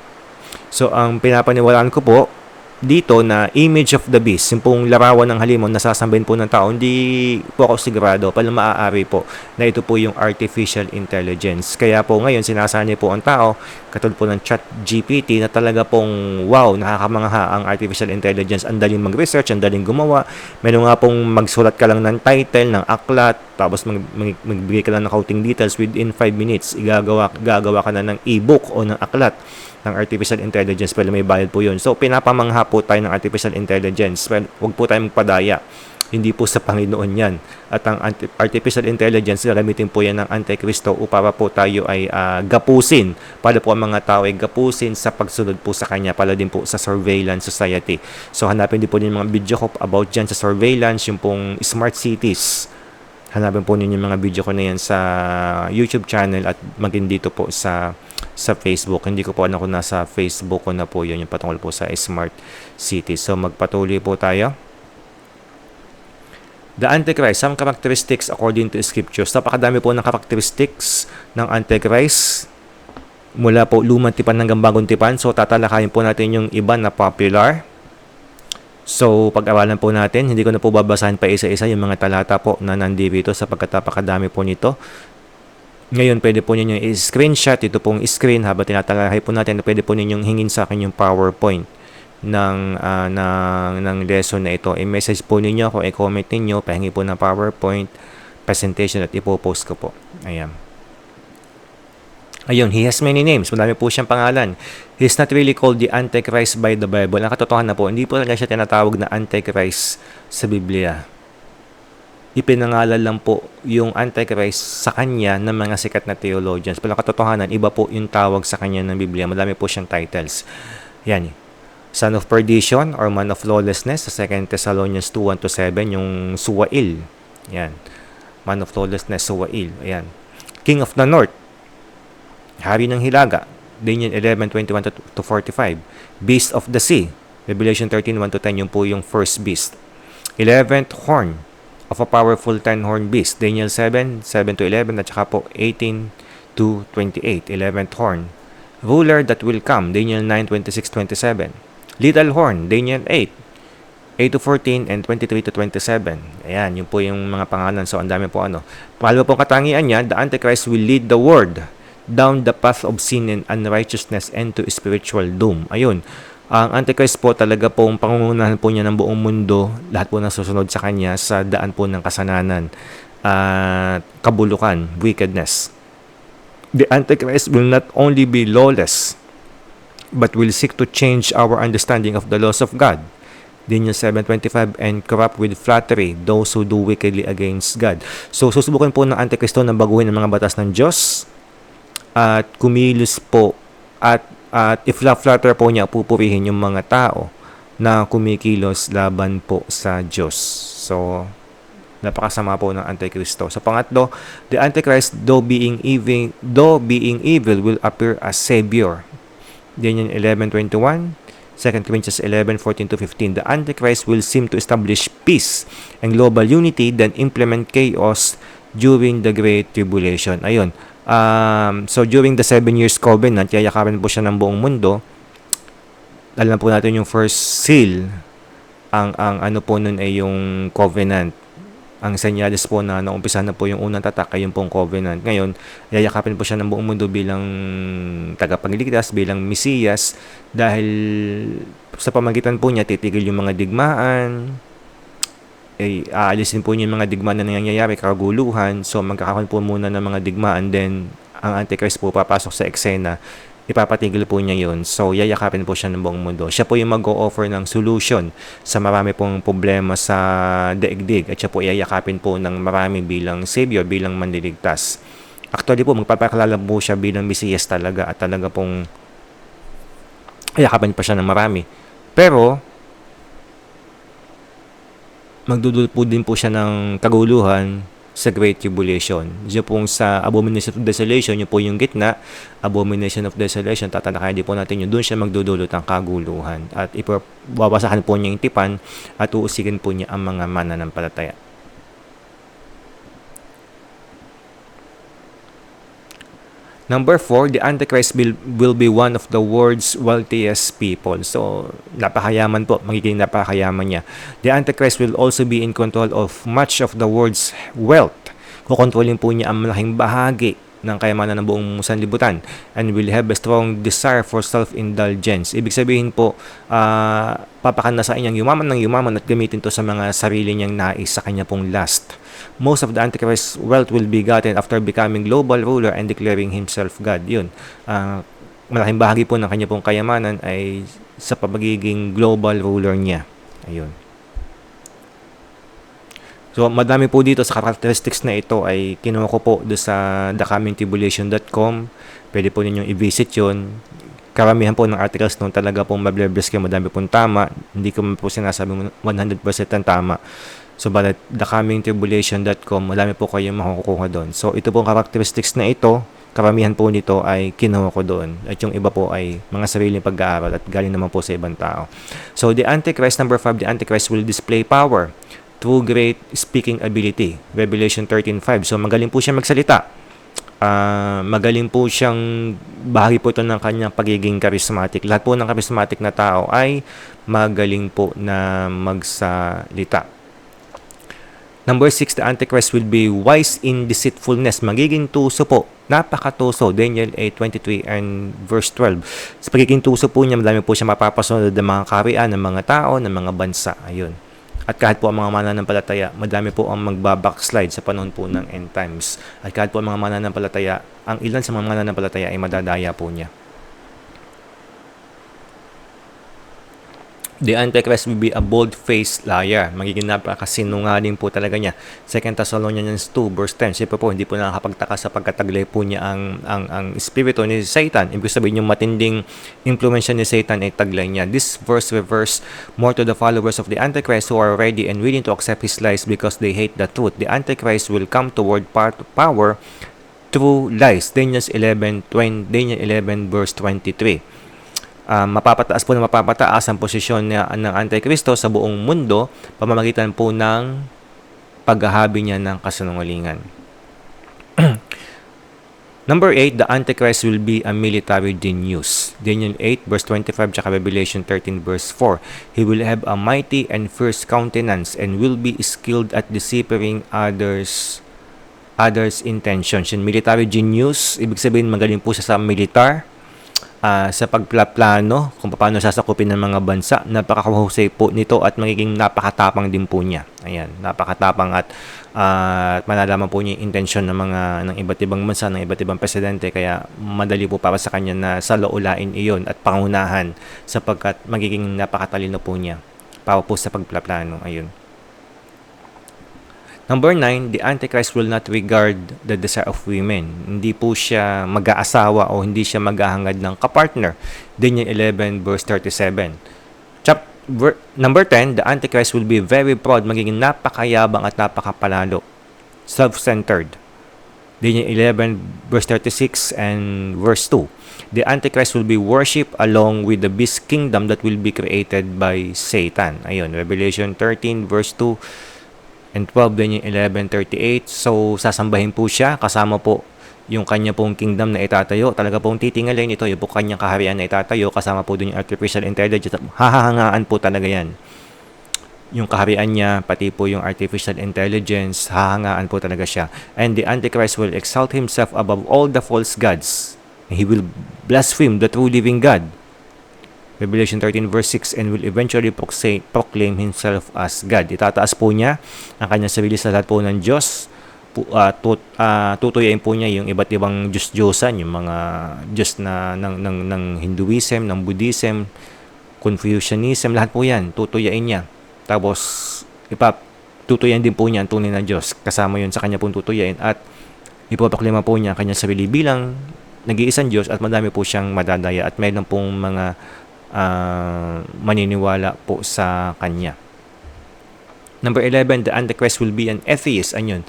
So, ang pinapaniwalaan ko po, dito na image of the beast, yung pong larawan ng halimaw na sasambahin po ng tao, hindi po ako sigurado, pala maaari po na ito po yung artificial intelligence. Kaya po ngayon, sinasanay po ang tao, katulad po ng chat GPT, na talaga pong wow, nakakamangha ang artificial intelligence. Ang daling mag-research, ang daling gumawa. Meron nga pong magsulat ka lang ng title, ng aklat, tapos magbigay ka lang ng counting details, within 5 minutes, gagawa ka na ng e-book o ng aklat ng artificial intelligence, pero may bayad po yun. So, pinapamangha po tayo ng artificial intelligence. Well, huwag po tayo magpadaya. Hindi po sa Panginoon yan. At ang artificial intelligence, gagamitin po yan ng Antikristo upang po tayo ay gapusin. Para po ang mga tao ay gapusin sa pagsunod po sa Kanya, para din po sa surveillance society. So, hanapin din po yung mga video ko about dyan sa surveillance, yung pong smart cities. Hanapin po ninyo yung mga video ko na yan sa YouTube channel at maging dito po sa Facebook. Hindi ko po alam kung nasa Facebook ko na po yun, yung patungkol po sa smart cities. So, magpatuloy po tayo. The Antichrist, some characteristics according to Scriptures. Napakadami po ng characteristics ng Antichrist. Mula po lumang tipan hanggang bagong tipan. So, tatalakayin po natin yung iba na popular. So, pag-aralan po natin, hindi ko na po babasahin pa isa-isa yung mga talata po na nandito sapagkat napakadami po nito. Ngayon, pwede po ninyong i-screenshot ito pong screen habang tinatalakay po natin. Pwede po ninyong hingin sa akin yung PowerPoint ng lesson na ito. I-message po ninyo ako, i-comment ninyo, pahingi po ng PowerPoint presentation at ipopost ko po. Ayan. Ayun, he has many names. Madami po siyang pangalan. He's not really called the Antichrist by the Bible. Ang katotohanan na po, hindi po talaga siya tinatawag na Antichrist sa Biblia. Ipinangalan lang po yung Antichrist sa kanya ng mga sikat na theologians. Pero ang katotohanan, iba po yung tawag sa kanya ng Biblia. Madami po siyang titles. Yan. Son of Perdition or Man of Lawlessness sa 2 Thessalonians 2:1-7, yung Suwail. Yan. Man of Lawlessness, Suwail. Ayan. King of the North. Hari ng Hilaga. Daniel 11:21-45. Beast of the Sea. Revelation 13:1-10, yung po yung first beast. 11th horn of a powerful 10-horn beast. Daniel 7:7-11 at saka po 18-28. 11th horn. Ruler that will come. Daniel 9:26-27. Little horn. Daniel 8:8-14 and 23-27. Ayan, yun po yung mga pangalan. So, ang dami po ano. Pangalawa po katangian niya, the Antichrist will lead the world down the path of sin and unrighteousness and to spiritual doom. Ayun. Ang Antichrist po talaga pong pangungunahan po niya ng buong mundo, lahat po nasusunod sa kanya sa daan po ng kasalanan at kabulukan, wickedness. The Antichrist will not only be lawless, but will seek to change our understanding of the laws of God. Daniel 7:25, and corrupt with flattery those who do wickedly against God. So, susubukin po ng Antikristo na baguhin ang mga batas ng Diyos at kumilos po at if-flatter po niya, pupurihin yung mga tao na kumikilos laban po sa Diyos. So, napakasama po ng Antikristo. Sa pangatlo, the Antichrist, though being evil, will appear as Savior. Daniel 11:21, 2 Corinthians 11:14-15. The Antichrist will seem to establish peace and global unity, then implement chaos during the Great Tribulation. Ayun. So, during the 7 years covenant, yayakarin po siya ng buong mundo. Alam po natin yung first seal, ang ano po nun ay yung covenant. Ang senyales po na naumpisa na po yung unang tatak ay yung pong covenant. Ngayon, yayakapin po siya ng buong mundo bilang tagapagligtas, bilang Mesiyas, dahil sa pamagitan po niya, titigil yung mga digmaan, aalisin po niya yung mga digmaan na nangyayari, kaguluhan. So, magkakaroon po muna ng mga digmaan, then ang Antichrist po papasok sa eksena, ipapatigil po niya yun. So, yayakapin po siya ng buong mundo. Siya po yung mag-o-offer ng solution sa marami pong problema sa daigdig. At siya po yayakapin po ng marami bilang Savior, bilang manliligtas. Actually po, magpapakalala po siya bilang Mesiyas talaga at talaga pong yayakapin pa siya ng marami. Pero, magdudulot po din po siya ng kaguluhan sa Great Tribulation. Diyan po sa Abomination of Desolation, yun po yung gitna. Abomination of Desolation, tatalakayin din po natin yun. Doon siya magdudulot ng kaguluhan. At ipababasahan po niya yung tipan at uusigin po niya ang mga mananampalataya. Number 4, the Antichrist will be one of the world's wealthiest people. So, napakayaman po, magiging napakayaman niya. The Antichrist will also be in control of much of the world's wealth. Kukontrolin po niya ang malaking bahagi ng kayamanan ng buong sanlibutan, and will have a strong desire for self-indulgence. Ibig sabihin po, papakanasain niyang yumaman ng yumaman at gamitin to sa mga sarili niyang nais sa kanya pong lust. Most of the Antichrist's wealth will be gotten after becoming global ruler and declaring himself God. Yun. Malaking bahagi po ng kanya pong kayamanan ay sa pagiging global ruler niya. Ayun. So, madami po dito sa characteristics na ito ay kinuha ko po doon sa thecomingtribulation.com. Pwede po ninyong i-visit yun. Karamihan po ng articles noon talaga pong mablebres kayo, madami pong tama. Hindi ko po sinasabing 100% ang tama. So, but thecomingtribulation.com, madami po kayong makukuha doon. So, ito pong characteristics na ito, karamihan po nito ay kinuha ko doon. At yung iba po ay mga sariling pag-aaral at galing naman po sa ibang tao. So, the Antichrist, number 5, the Antichrist will display power through great speaking ability. Revelation 13:5. So, magaling po siya magsalita. Magaling po siyang, bahagi po ito ng kanyang pagiging charismatic. Lahat po ng charismatic na tao ay magaling po na magsalita. Number 6, the Antichrist will be wise in deceitfulness. Magiging tuso po. Napakatuso. Daniel 8:23 and verse 12. Sa pagiging tuso po niya, madami po siya mapapasunod ng mga kaharian, ng mga tao, ng mga bansa. Ayun. At kahit po ang mga mananampalataya, madami po ang magbabackslide sa panahon po ng end times. At kahit po ang mga mananampalataya, ang ilan sa mga mananampalataya ay madadaya po niya. The Antichrist will be a bold-faced liar. Magiging napakasinungaling po talaga niya. 2 Thessalonians 2 verse 10. Siyempre po, hindi po nakakapagtaka sa pagkataglay po niya ang espiritu ni Satan. Ibig sabihin yung matinding impluensya ni Satan ay taglay niya. This verse refers more to the followers of the Antichrist who are ready and willing to accept his lies because they hate the truth. The Antichrist will come toward power through lies. Daniel 11 verse 23. Mapapataas po na mapapataas ang posisyon ng Antikristo sa buong mundo pamamagitan po ng paghahabi niya ng kasinungalingan. Number 8, the Antichrist will be a military genius. Daniel 8 verse 25 tsaka Revelation 13 verse 4. He will have a mighty and fierce countenance and will be skilled at deciphering others' intentions. Yung military genius, ibig sabihin magaling po siya sa militar, sa pagplano kung paano sasakupin ng mga bansa. Napakahusay po nito at magiging napakatapang din po niya. Ayan, napakatapang at malalaman po niya yung intensyon ng iba't ibang bansa, ng iba't ibang presidente, kaya madali po para sa kanya na salaulain iyon at pangunahan sapagkat magiging napakatalino po niya para po sa pagplano. Ayun. Number 9, the Antichrist will not regard the desire of women. Hindi po siya mag-aasawa o hindi siya maghahangad ng kapartner. Daniel 11 verse 37. Number 10, the Antichrist will be very proud, magiging napakayabang at napakapalalo. Self-centered. Daniel 11 verse 36 and verse 2. The Antichrist will be worshipped along with the beast kingdom that will be created by Satan. Ayun, Revelation 13 verse 2 and 12, Daniel 11:38. So, sasambahin po siya, kasama po yung kanya pong kingdom na itatayo. Talaga pong titingalin ito, yung po kanyang kaharian na itatayo, kasama po dun yung artificial intelligence. Hahahangaan po talaga yan. Yung kaharian niya, pati po yung artificial intelligence, hahangaan po talaga siya. And the Antichrist will exalt himself above all the false gods. He will blaspheme the true living God. Revelation 13 verse 6, and will eventually proclaim himself as God. Itataas po niya ang kanyang sarili sa lahat po ng Diyos. Tutuyain po niya yung iba't ibang Diyos-Diyosan, yung mga Diyos ng Hinduism, ng Buddhism, Confucianism, lahat po yan, tutuyain niya. Tapos, tutuyain din po niya ang tunay na Diyos. Kasama yun sa kanya pong tutuyain at ipoproklima po niya ang kanyang sarili bilang nag-iisang Diyos at madami po siyang madadaya at mayroon pong mga maniniwala po sa kanya. Number 11, the Antichrist will be an atheist. Ayun.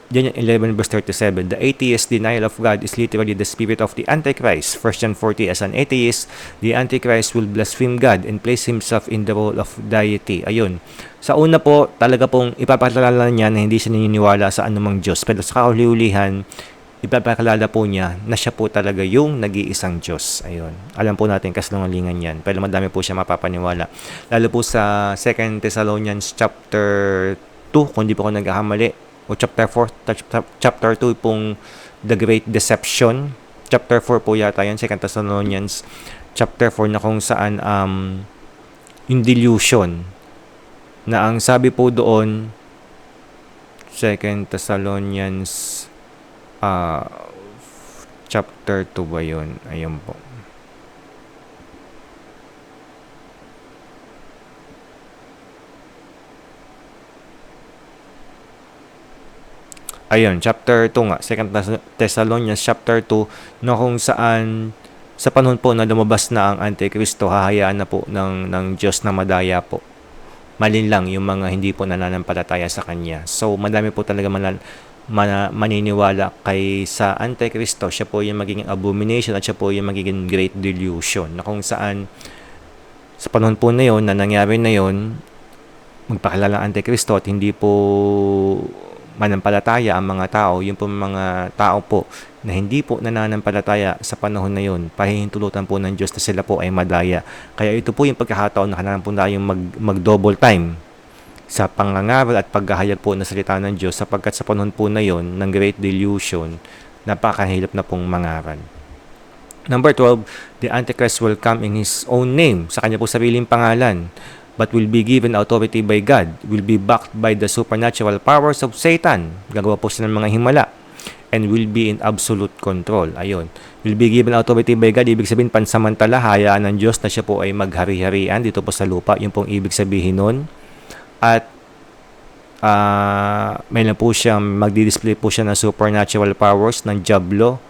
Daniel 11 verse 37. The atheist denial of God is literally the spirit of the Antichrist. 1 John 40, as an atheist, the Antichrist will blaspheme God and place himself in the role of deity. Ayun. Sa una po, talaga pong ipapakilala niya na hindi siya naniniwala sa anumang Diyos. Pero sa kahuli-hulihan, ipapakilala po niya na siya po talaga yung nag-iisang Diyos. Ayun. Alam po natin kasinungalingan yan. Pero madami po siya mapapaniwala. Lalo po sa 2 Thessalonians chapter 2, kung di po ako nagkakamali, o chapter 4, chapter 2 pong The Great Deception. Chapter 4 po yata yan, 2 Thessalonians chapter 4, na kung saan yung delusion. Na ang sabi po doon, 2 Thessalonians chapter 2 ba yun? Ayun po. Ayun, chapter 2 nga. 2 Thessalonians chapter 2, na kung saan sa panahon po na lumabas na ang Antikristo, hahayaan na po ng Diyos na madaya po. Malin lang yung mga hindi po nananampalataya sa Kanya. So, madami po talaga maniniwala kay sa Antikristo. Siya po yung magiging abomination at siya po yung magiging great delusion. Na kung saan sa panahon po na yun, na nangyari na yun, magpakilala ang Antikristo at hindi po manampalataya ang mga tao, yung po mga tao po na hindi po nananampalataya sa panahon na yun, pahihintulutan po ng Diyos na sila po ay madaya. Kaya ito po yung pagkakataon na kailangan po tayong mag-double time sa pangangaral at paghahayag po ng salita ng Diyos, sapagkat sa panahon po na yun ng great delusion, napakahirap na pong mangaral. Number 12, the Antichrist will come in his own name, sa kanya po sariling pangalan, but will be given authority by God, will be backed by the supernatural powers of Satan. Gagawa po siya ng mga himala, and will be in absolute control. Ayun. Will be given authority by God, ibig sabihin pansamantala, hayaan ng Diyos na siya po ay maghari-harian dito po sa lupa. Yun pong ibig sabihin nun. At may na po siyang magdi-display po siya ng supernatural powers ng Diablo.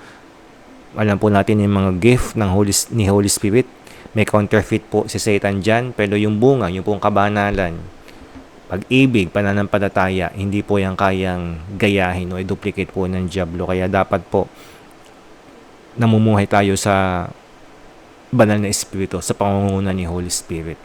Alam po natin yung mga gift ng Holy Spirit. May counterfeit po si Satan dyan, pero yung bunga, yung pong kabanalan, pag-ibig, pananampalataya, hindi po yan kayang gayahin o i-duplicate po ng Diablo. Kaya dapat po namumuhay tayo sa banal na Espiritu, sa pangunguna ni Holy Spirit.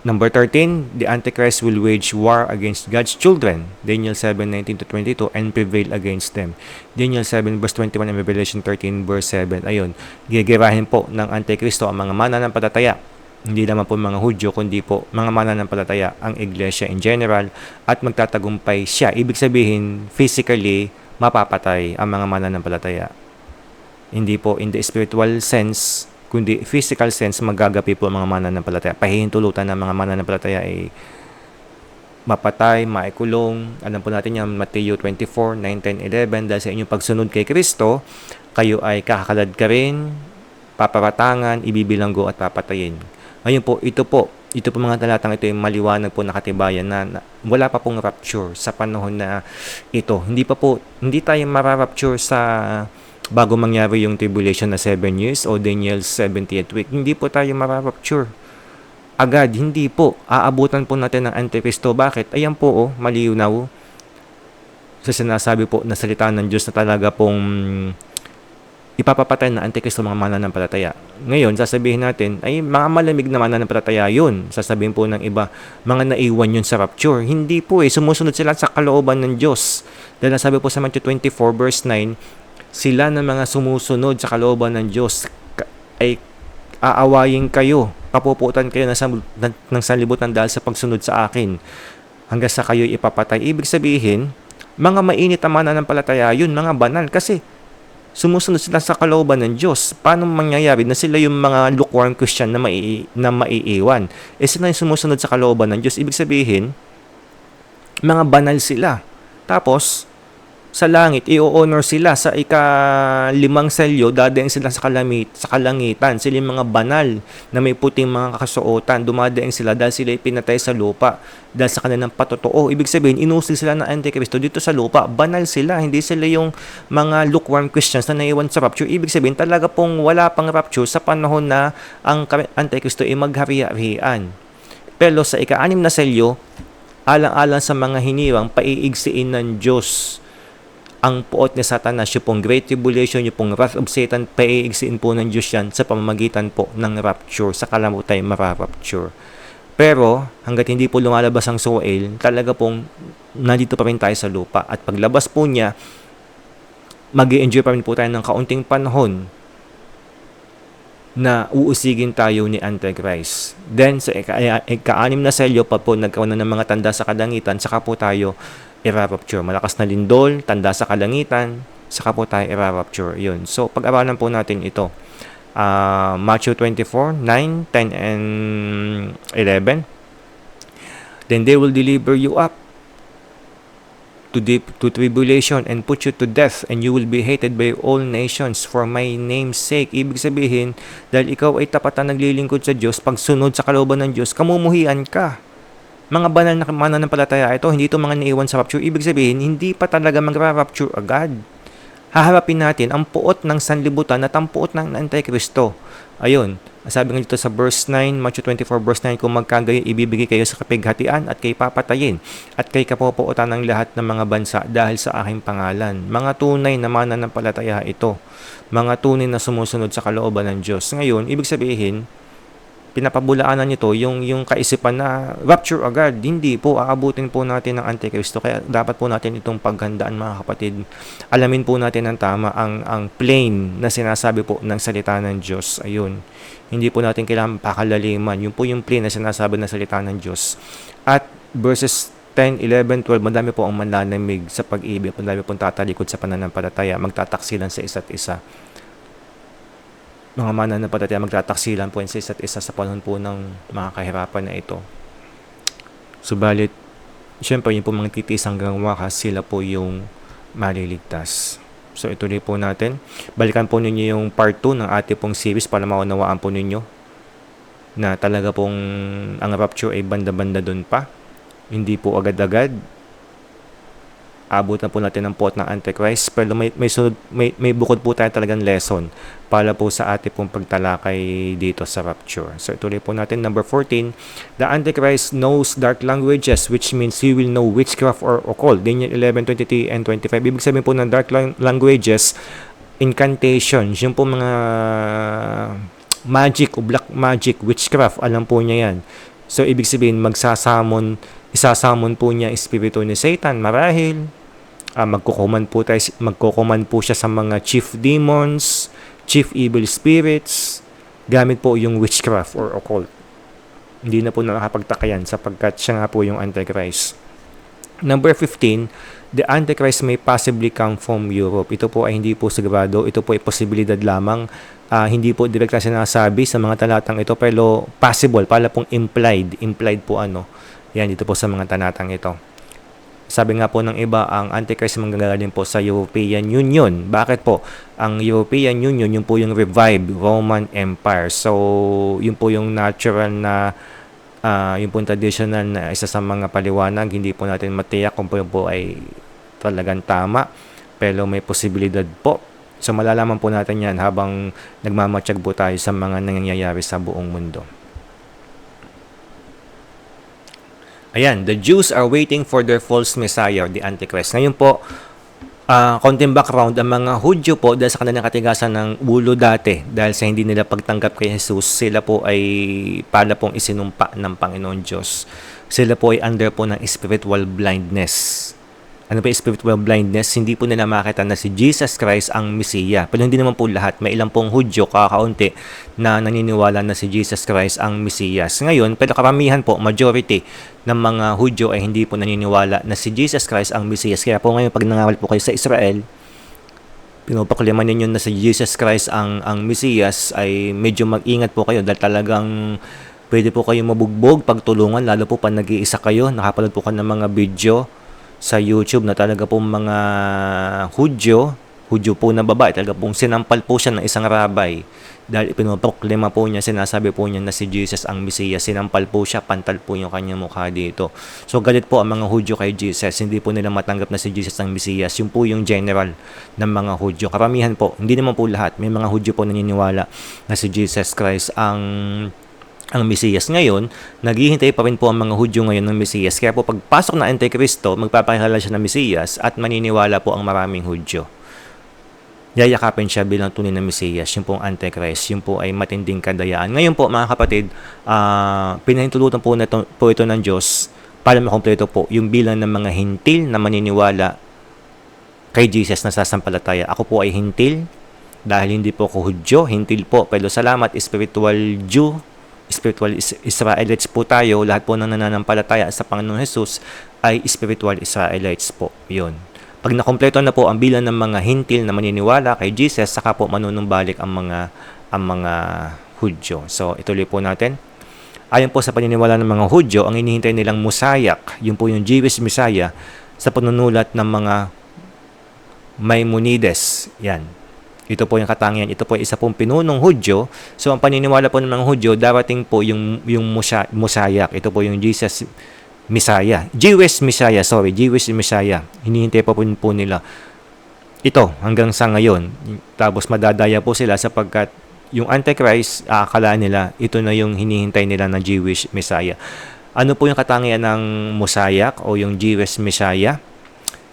Number 13, the Antichrist will wage war against God's children, Daniel 7:19-22, and prevail against them. Daniel 7 verse 21 and Revelation 13 verse 7. Ayun, gigirahin po ng Antikristo ang mga mananampalataya. Hindi naman po mga Hudyo, kundi po mga mananampalataya, ang iglesia in general, at magtatagumpay siya. Ibig sabihin, physically, mapapatay ang mga mananampalataya. Hindi po in the spiritual sense, kundi physical sense, magagapi po ang mga mananampalataya. Pahihintulutan ng mga mananampalataya ay mapatay, maikulong. Alam po natin yan, Matthew 24, 9, 10, 11. Dahil sa inyong pagsunod kay Kristo, kayo ay kakakalad ka rin, paparatangan, ibibilanggo at papatayin. Ngayon po, ito po mga talatang ito ay maliwanag po, nakatibayan na wala pa pong rapture sa panahon na ito. Hindi tayo mararapture sa bago mangyari yung tribulation na 7 years o Daniel's 70th week. Hindi po tayo mararapture agad, hindi po. Aabutan po natin ng Antikristo. Bakit? Ayan po, malinaw sa sinasabi po na salita ng Diyos na talaga pong ipapapatay na Antikristo mga mananampalataya. Ngayon, sasabihin natin, ay mga malamig na mananampalataya yun. Sasabihin po ng iba, mga naiwan yun sa rapture. Hindi po sumusunod sila sa kalooban ng Diyos. Dahil nasabi po sa Matthew 24 verse 9, sila na mga sumusunod sa kalooban ng Diyos ay aawayin kayo, papuputan kayo ng sanlibutan dahil sa pagsunod sa akin, hanggang sa kayo ipapatay. Ibig sabihin, mga mainit ang mananampalataya yun, mga banal, kasi sumusunod sila sa kalooban ng Diyos. Paano mangyayari na sila yung mga lukewarm Christian na maiiwan? Sila yung sumusunod sa kalooban ng Diyos. Ibig sabihin, mga banal sila. Tapos, sa langit, i-honor sila sa ika-5 selyo, dadaing sila sa kalangitan. Sila yung mga banal na may puting mga kakasuotan. Dumadaing sila dahil sila pinatay sa lupa dahil sa kanilang patotoo. Ibig sabihin, inusil sila ng Antikristo dito sa lupa. Banal sila. Hindi sila yung mga lukewarm Christians na naiwan sa rapture. Ibig sabihin, talaga pong wala pang rapture sa panahon na ang Antikristo ay maghari-harian. Pero sa ika-6 na selyo, alang-alang sa mga hinirang, paiigsiin ng Diyos ang puot ni Satanas, yung pong Great Tribulation, yung pong Wrath of Satan, paiigsiin po ng Diyos yan sa pamamagitan po ng rapture. Sa kalamu tayo mararapture. Pero hangga't hindi po lumalabas ang Soel, talaga pong nandito pa rin tayo sa lupa. At paglabas po niya, mag-i-enjoy pa rin po tayo ng kaunting panahon na uusigin tayo ni Antichrist. Then, sa ika-anim na selyo, pa po nagkaroon na ng mga tanda sa kalangitan, saka po tayo i-rapture. Malakas na lindol, tanda sa kalangitan, saka po tayo i-rapture. Yun. So, pag-aralan po natin ito. Matthew 24, 9, 10, and 11. Then they will deliver you up to tribulation and put you to death, and you will be hated by all nations for my name's sake. Ibig sabihin, dahil ikaw ay tapat na naglilingkod sa Diyos, pagsunod sa kalooban ng Diyos, kamumuhian ka. Mga banal na mananampalataya ito, hindi ito mga naiwan sa rapture. Ibig sabihin, hindi pa talaga magra-rapture agad. Haharapin natin ang puot ng sanlibutan at ang puot ng Antikristo. Ayun, sabi nga dito sa verse 9, Matthew 24 verse 9, kung magkagayo, ibibigay kayo sa kapighatian at kay papatayin at kay kapopuotan ng lahat ng mga bansa dahil sa aking pangalan. Mga tunay na mananampalataya ito. Mga tunay na sumusunod sa kalooban ng Diyos. Ngayon, ibig sabihin, pinapabulaanan nito yung kaisipan na rapture agad. Hindi po, aabutin po natin ng Antikristo. Kaya dapat po natin itong paghandaan, mga kapatid. Alamin po natin ng tama ang plain na sinasabi po ng salita ng Diyos. Ayun. Hindi po natin kailangan pakalaliman. Yun po yung plain na sinasabi ng salita ng Diyos. At verses 10, 11, 12, madami po ang mananamig sa pag-ibig. Madami po tatalikod sa pananampalataya. Magtataksilan sa isa't isa. Mga mananampalataya magtataksilan po sa isa't isa sa panahon po ng mga kahirapan na ito. Subalit, syempre yung po mga titiis hanggang wakas, sila po yung maliligtas. So ituloy po natin. Balikan po ninyo yung part 2 ng ating pong series para maunawaan po ninyo na talaga pong ang rapture ay banda-banda doon pa. Hindi po agad-agad. Abot na po natin ang pot ng Antichrist, pero may bukod po tayo talagang lesson para po sa ating pong pagtalakay dito sa rapture. So ituloy po natin, number 14, the Antichrist knows dark languages, which means he will know witchcraft or occult. Daniel 11:23 and 25. Ibig sabihin po ng dark languages, incantations, yung po mga magic o black magic, witchcraft, alam po niya yan. So ibig sabihin, isasamon po niya espiritu ni Satan, marahil magkukuman po siya sa mga chief demons, chief evil spirits, gamit po yung witchcraft or occult. Hindi na po nakakapagtaka yan sapagkat siya nga po yung Antichrist. Number 15, the Antichrist may possibly come from Europe. Ito po ay hindi po sigurado, ito po ay posibilidad lamang. Hindi po direkta sinasabi sa mga talatang ito, pero possible, pala pong implied po yan dito po sa mga tanatang ito. Sabi nga po ng iba, ang Antichrist manggagaling po sa European Union. Bakit po? Ang European Union, yun po yung revived Roman Empire. So, yun po yung natural na, yun po yung traditional na isa sa mga paliwanag. Hindi po natin matiyak kung po ay talagang tama. Pero may posibilidad po. So, malalaman po natin yan habang nagmamatsyag po tayo sa mga nangyayari sa buong mundo. Ayan, the Jews are waiting for their false Messiah, the Antichrist. Ngayon po, konting background, ang mga Hudyo po, dahil sa kanilang katigasan ng ulo dati, dahil sa hindi nila pagtanggap kay Jesus, sila po ay pala pong isinumpa ng Panginoon Diyos. Sila po ay under po ng spiritual blindness. Ano pa yung spiritual blindness? Hindi po nila makita na si Jesus Christ ang Mesiya. Pero hindi naman po lahat. May ilang pong Hudyo, kakaunti, na naniniwala na si Jesus Christ ang Mesiyas. Ngayon, pero karamihan po, majority ng mga Hudyo ay hindi po naniniwala na si Jesus Christ ang Mesiyas. Kaya po ngayon, pag nangaral po kayo sa Israel, pinupaklaman ninyo na si Jesus Christ ang Mesiyas, ay medyo mag-ingat po kayo dahil talagang pwede po kayo mabugbog, pagtulungan, lalo po pag nag-iisa kayo, nakapanood po kayo ng mga video sa YouTube na talaga pong mga Hudyo po na babae, talaga pong sinampal po siya ng isang rabay dahil pinoproklima po niya, sinasabi po niya na si Jesus ang Mesiya, sinampal po siya, pantal po yung kanyang mukha dito. So galit po ang mga Hudyo kay Jesus, hindi po nila matanggap na si Jesus ang Mesiyas. Yung po yung general ng mga Hudyo. Karamihan po, hindi naman po lahat, may mga Hudyo po naniniwala na si Jesus Christ ang Mesiyas. Ngayon, naghihintay pa rin po ang mga Hudyo ngayon ng Mesiyas. Kaya po pagpasok na Antikristo, magpapakilala siya ng Mesiyas at maniniwala po ang maraming Hudyo. yayakapin siya bilang tunay na Mesiyas, yung pong Antichrist, yung po ay matinding kadayaan. Ngayon po mga kapatid, pinahintulutan po ito ng Diyos para makumpleto po yung bilang ng mga hintil na maniniwala kay Jesus na sasampalataya. Ako po ay hintil dahil hindi po ako Hudyo, hintil po. Pero salamat, spiritual Jew, spiritual Israelites po tayo. Lahat po ng nananampalataya sa Panginoong Jesus ay spiritual Israelites po. Yun. Pag nakompleto na po ang bilang ng mga hintil na maniniwala kay Jesus, saka po manunumbalik ang mga Hudyo. So, ituloy po natin. Ayon po sa paniniwala ng mga Hudyo, ang hinihintay nilang Musayak, yun po yung Jewish Messiah, sa panunulat ng mga Maimonides. Yan. Ito po yung katangian. Ito po isa pong pinunong Hudyo. So, ang paniniwala po ng mga Hudyo, darating po yung Musayak. Ito po yung Jesus Messiah. Jewish Messiah. Hinihintay pa po nila. Ito, hanggang sa ngayon. Tapos madadaya po sila sapagkat yung Antichrist, akala nila, ito na yung hinihintay nila na Jewish Messiah. Ano po yung katangian ng Musayak o yung Jewish Messiah?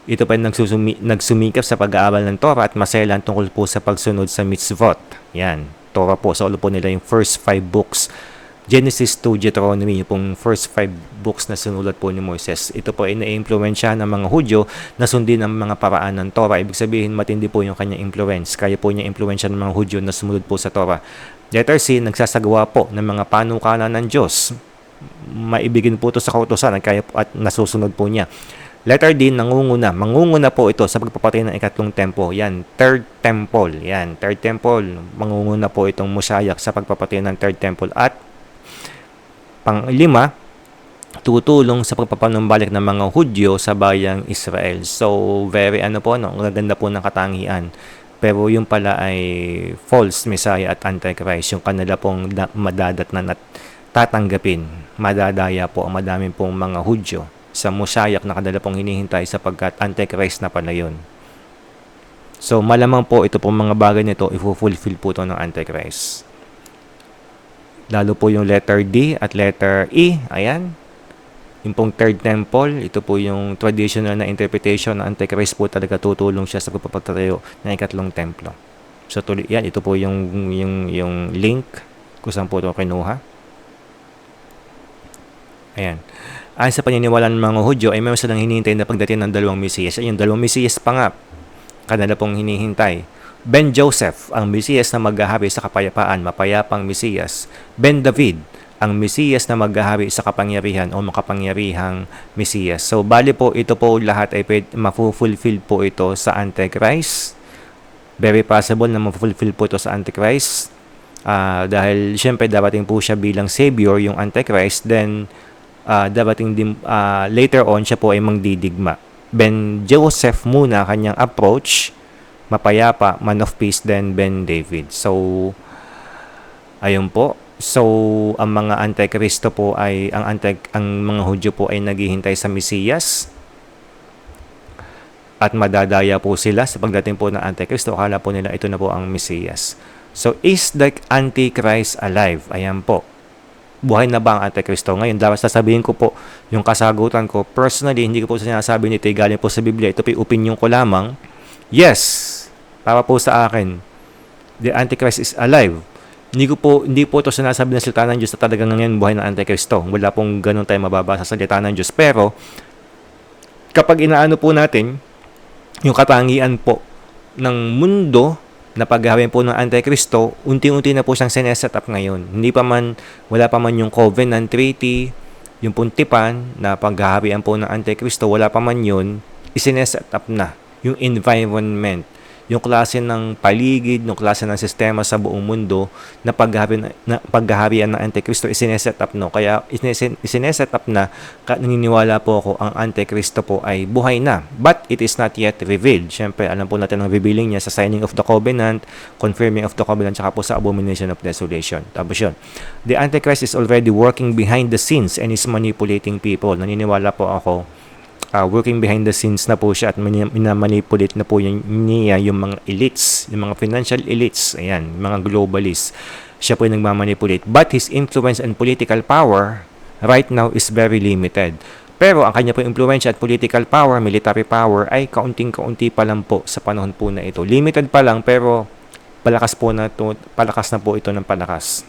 Ito pa nagsumikap sa pag-aaral ng Torah at maselan tungkol po sa pagsunod sa mitzvot. Yan, Torah po. Sa ulo po nila yung first 5 books. Genesis to Deuteronomy, yung pong first 5 books na sinulat po ni Moises. Ito po ay na-impluensya ng mga Hudyo na sundin ang mga paraan ng Torah. Ibig sabihin, matindi po yung kanyang influence. Kaya po niya impluensya ng mga Hudyo na sumunod po sa Torah. Letter C, nagsasagawa po ng mga panukala ng Diyos. Maibigin po ito sa kautusan at nasusunod po niya. Letter D, nangunguna. Mangunguna po ito sa pagpapatay ng ikatlong tempo. Yan, third temple. Yan, third temple. Mangunguna po itong Musayak sa pagpapatay ng third temple. At pang-5, tutulong sa pagpapanumbalik ng mga Hudyo sa bayang Israel. So, very ganda po ng katangian. Pero yung pala ay false Messiah at Antichrist. Yung kanila pong madadatnan at tatanggapin. Madadaya po ang madaming pong mga Hudyo sa Musayak na kadala pong hinihintay sapagkat Antichrist na pala yun. So, malamang po ito pong mga bagay nito, i-fulfill po ito ng Antichrist. Lalo po yung letter D at letter E. Ayan. Yung pong third temple, ito po yung traditional na interpretation ng Antichrist po talaga tutulong siya sa pagpapatayo ng ikatlong templo. So, yan. Ito po yung link kung saan po ito kinuha. Ayan. Ayon sa paniniwala ng mga Hudyo, ay meron silang hinihintay na pagdating ng dalawang Mesiyas. Ay, yung dalawang Mesiyas pa nga, kanila pong hinihintay. Ben Joseph, ang Mesiyas na maghahari sa kapayapaan, mapayapang Mesiyas. Ben David, ang Mesiyas na maghahari sa kapangyarihan o makapangyarihang Mesiyas. So, bali po, ito po lahat ay ma-fulfill po ito sa Antichrist. Very possible na ma-fulfill po ito sa Antichrist. Dahil, syempre, dapating po siya bilang Savior, yung Antichrist. Then, dapating din, later on, siya po ay mangdidigma. Ben Joseph muna, kanyang approach, mapayapa, man of peace, then Ben David. So, ayun po. So, ang mga Antikristo po ay, ang mga Hudyo po ay naghihintay sa Mesiyas. At madadaya po sila sa pagdating po ng Antikristo. Akala po nila ito na po ang Mesiyas. So, is the Antichrist alive? Ayan po. Buhay na ba ang Antikristo? Ngayon, dapat sasabihin ko po yung kasagutan ko. Personally, hindi ko po sinasabi nito, galing po sa Biblia. Ito po yung opinion ko lamang. Yes, para po sa akin, the Antichrist is alive. Hindi po ito sinasabi ng salita ng Diyos na talagang ngayon buhay ng Antikristo. Wala pong ganun tayo mababasa sa salita ng Diyos. Pero, kapag inaano po natin, yung katangian po ng mundo na paghahawin po ng Antikristo, unti-unti na po siyang sineset up ngayon. Wala pa man yung Covenant Treaty, yung puntipan na paghaharian po ng Antikristo, wala pa man yun, isineset up na yung environment, yung klase ng paligid, yung klase ng sistema sa buong mundo na paghaharian ng Antikristo isineset up no. Kaya isineset up na, naniniwala po ako ang Antikristo po ay buhay na. But it is not yet revealed. Siyempre, alam po natin ang revealing niya sa signing of the covenant, confirming of the covenant, saka po sa abomination of desolation. Tapos yun. The Antichrist is already working behind the scenes and is manipulating people. Naniniwala po ako working behind the scenes na po siya at minamanipulate na po niya yung mga elites, yung mga financial elites, ayan, mga globalists. Siya po yung nagmamanipulate. But his influence and political power right now is very limited. Pero ang kanya po impluensya at political power, military power ay kaunting-kaunti pa lang po sa panahon po na ito. Limited pa lang pero palakas na po ito ng palakas.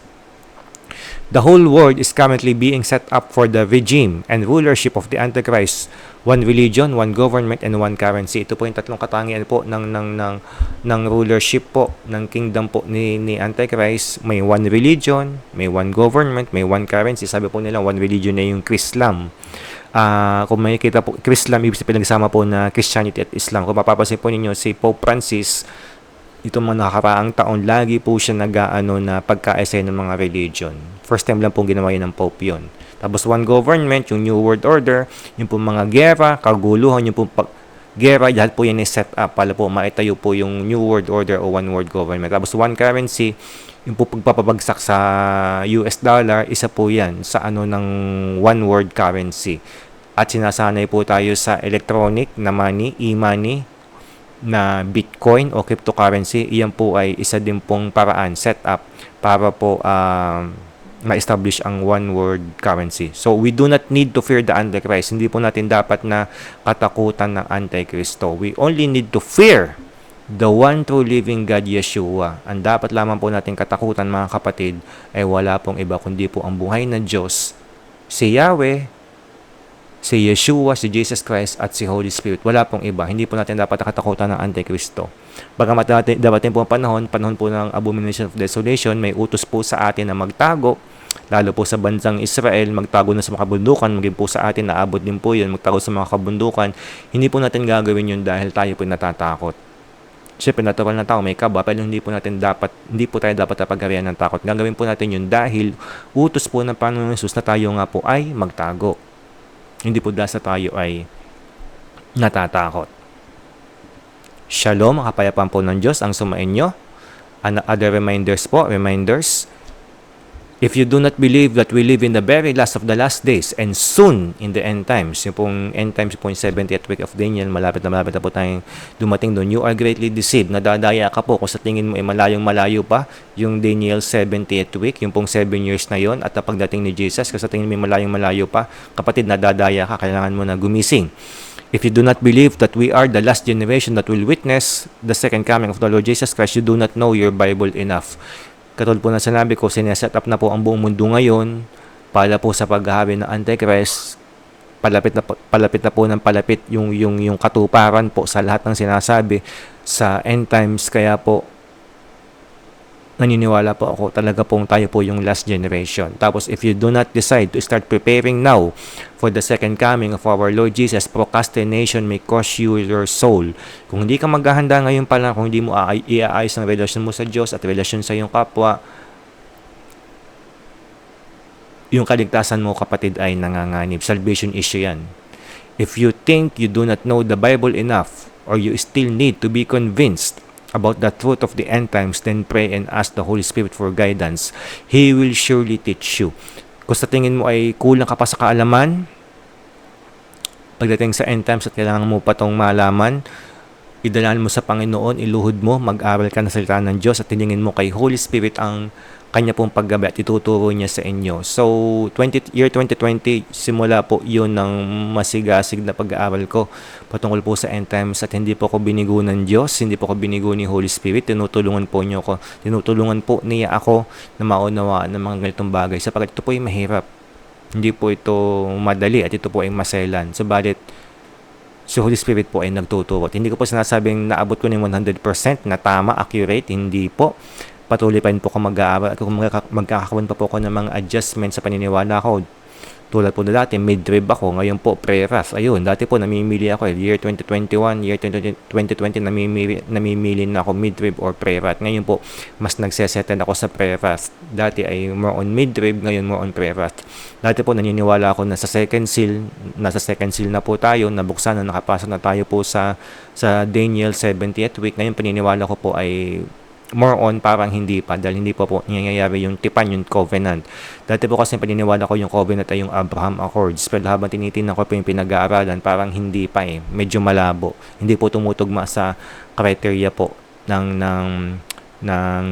The whole world is currently being set up for the regime and rulership of the Antichrist. One religion, one government, and one currency. Ito po yung tatlong katangian po ng rulership po, ng kingdom po ni Antichrist. May one religion, may one government, may one currency. Sabi po nila, one religion na yung Islam. Kung makikita po, Islam, ibig sabihin pinagsama po na Christianity at Islam. Kung mapapansin po ninyo, si Pope Francis, itong mga nakakaraang taon, lagi po siya nag-aano na pagkaisa ng mga religion. First time lang pong ginawa yun ng Pope yun. Tapos one government, yung New World Order, yung po mga gera, kaguluhan, yung po gera, lahat po yan ay set up para po maitayo po yung New World Order o One World Government. Tapos one currency, yung po pagpapabagsak sa US dollar, isa po yan sa ng one world currency. At sinasanay po tayo sa electronic na money, e-money, na Bitcoin o cryptocurrency. Iyan po ay isa din pong paraan, set up para po ma-establish ang one world currency. So we do not need to fear the Antichrist. Hindi po natin dapat na katakutan ng Antikristo. We only need to fear the one true living God, Yeshua. Ang dapat lamang po natin katakutan, mga kapatid, ay wala pong iba kundi po ang buhay na Diyos, si Yahweh, si Yeshua, si Jesus Christ, at si Holy Spirit. Wala pong iba. Hindi po natin dapat nakatakutan ng Antikristo. Bagamat dapat po ang panahon po ng abomination of desolation, may utos po sa atin na magtago, lalo po sa bansang Israel, magtago na sa mga kabundukan, maging po sa atin, naabot din po yun, magtago sa mga kabundukan. Hindi po natin gagawin yun dahil tayo po natatakot. Siyempre, natural na tao, may kaba, pero hindi po tayo dapat napagarihan ng takot. Gagawin po natin yun dahil utos po ng Panginoon Hesus na tayo nga po ay magtago. Hindi po dahil sa tayo ay natatakot. Shalom, kapayapaan po ng Diyos ang sumainyo. Other reminders. If you do not believe that we live in the very last of the last days and soon in the end times, yung pong end times po yung 70th week of Daniel, malapit na po tayong dumating doon, you are greatly deceived. Nadadaya ka po kung sa tingin mo ay malayo pa yung Daniel 70th week, yung pong 7 years na yon, at pagdating ni Jesus, kung sa tingin mo ay malayo pa, kapatid, nadadaya ka, kailangan mo na gumising. If you do not believe that we are the last generation that will witness the second coming of the Lord Jesus Christ, you do not know your Bible enough. Katulad po na sinabi ko, sineset up na po ang buong mundo ngayon para po sa paghahari ng Antichrist. Palapit na po yung katuparan po sa lahat ng sinasabi sa end times. Kaya po naniniwala po ako talaga pong tayo po yung last generation. Tapos if you do not decide to start preparing now for the second coming of our Lord Jesus, procrastination may cost you your soul. Kung hindi ka maghahanda ngayon pa lang, kung hindi mo iaayos ang relasyon mo sa Diyos at relasyon sa iyong kapwa, yung kaligtasan mo, kapatid, ay nanganganib. Salvation issue yan. If you think you do not know the Bible enough, or you still need to be convinced about the truth of the end times, then pray and ask the Holy Spirit for guidance. He will surely teach you. Kung sa tingin mo ay kulang ka pa sa kaalaman, pagdating sa end times at kailangan mo pa itong malaman, idalhan mo sa Panginoon, iluhod mo, mag-aral ka ng salita ng Diyos at tiningin mo kay Holy Spirit ang kanya pong paggabi at ituturo niya sa inyo. So, year 2020, simula po yun ng masigasig na pag-aaral ko patungkol po sa end times at hindi po ako binigo ng Diyos, hindi po ako binigo ni Holy Spirit, tinutulungan po niya ako na maunawaan ng mga ganitong bagay sapagkat ito po ay mahirap. Hindi po ito madali at ito po ay maselan. Subalit, si Holy Spirit po ay nagtuturo. Hindi ko po sinasabing naabot ko ng 100% na tama, accurate, hindi po. Patuloy pa rin po ako mag-aaral at kung magkakaroon pa po ako ng mga adjustments sa paniniwala ko. Tulad po na dati, mid-trib ako. Ngayon po, pre-RAF. Ayun, dati po namimili ako. Year 2021, year 2020, namimili na ako mid-trib or pre-RAF. Ngayon po, mas nagsesettle ako sa pre-RAF. Dati ay more on mid-trib, ngayon more on pre-RAF. Dati po, naniniwala ako na sa second seal, nasa second seal na po tayo, nabuksan na nakapasok na tayo po sa Daniel 70th week. Ngayon, paniniwala ko po ay more on parang hindi pa dahil hindi pa po nangyayari yung tipan, yung covenant. Dati po kasi paniniwala ko yung covenant ay yung Abraham Accords, pero habang tinitingnan ko po yung pinag-aaralan, parang hindi pa medyo malabo. Hindi po tumutugma sa criteria po ng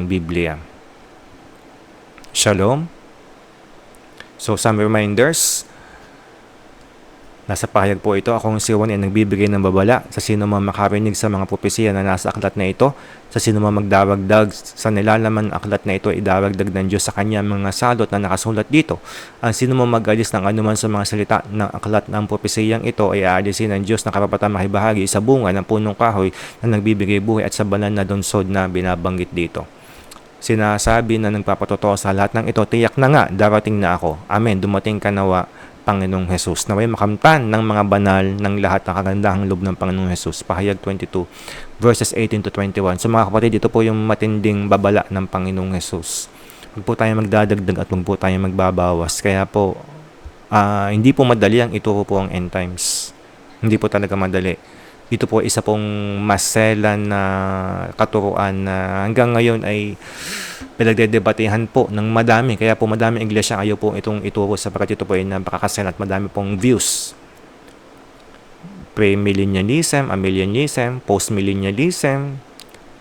Biblia. Shalom. So some reminders. Nasa pahayag po ito, akong si Juan ay nagbibigay ng babala sa sino man makarinig sa mga propesiya na nasa aklat na ito, sa sino man magdaragdag sa nilalaman ng aklat na ito, idaragdag ng Diyos sa kanya mga salot na nakasulat dito. Ang sino man mag-alis ng anuman sa mga salita ng aklat ng propesiyang ito ay aalisin ng Diyos na karapatan makibahagi sa bunga ng punong kahoy na nagbibigay buhay at sa banal na donsod na binabanggit dito. Sinasabi na nagpapatotoo sa lahat ng ito, tiyak na nga, darating na ako. Amen, dumating ka nawa, Panginoong Jesus. Naway makamtan ng mga banal ng lahat ng kagandahang loob ng Panginoong Jesus. Pahayag 22, verses 18 to 21. So mga kapatid, ito po yung matinding babala ng Panginoong Jesus. Huwag po tayo magdadagdag at huwag po tayo magbabawas. Kaya po, hindi po madali ang ituro po ang end times. Hindi po talaga madali. Ito po isa pong maselan na katuruan na hanggang ngayon ay pinagdedebatehan po ng madami. Kaya po madami iglesia ayaw po itong ituro sapagkat ito po ay napakakasel at madami pong views. Pre-millennialism, amillennialism, post-millennialism,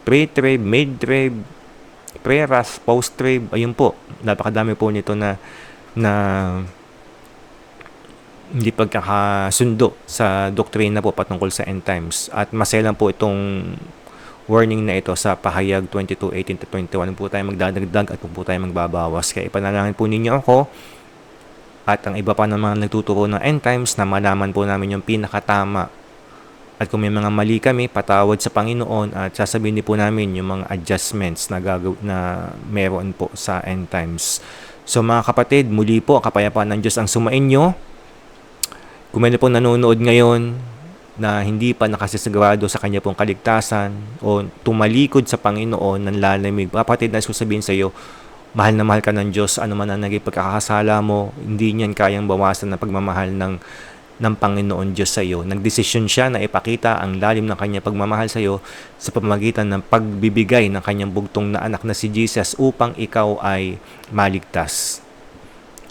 pre-trib, mid-trib, pre-ras, post-trib, ayun po. Napakadami po nito na hindi pagkakasundo sa doktrina po patungkol sa end times. At maselan po itong warning na ito sa pahayag 22, 18 to 21. Po tayo magdadagdag at po tayo magbabawas. Kaya ipanalangin po ninyo ako at ang iba pa ng mga nagtuturo ng end times na malaman po namin yung pinakatama. At kung may mga mali kami, patawad sa Panginoon at sasabihin din po namin yung mga adjustments na meron po sa end times. So mga kapatid, muli po kapayapaan ng Diyos ang sumainyo. Kung may pong nanonood ngayon na hindi pa nakasisigurado sa kanya pong kaligtasan o tumalikod sa Panginoon ng lalamig, kapatid, na sasabihin sa iyo, mahal na mahal ka ng Diyos, ano man ang naging pagkakasala mo, hindi niyan kayang bawasan ng pagmamahal ng Panginoon Diyos sa iyo. Nagdesisyon siya na ipakita ang lalim ng kanyang pagmamahal sa iyo sa pamamagitan ng pagbibigay ng kanyang bugtong na anak na si Jesus upang ikaw ay maligtas.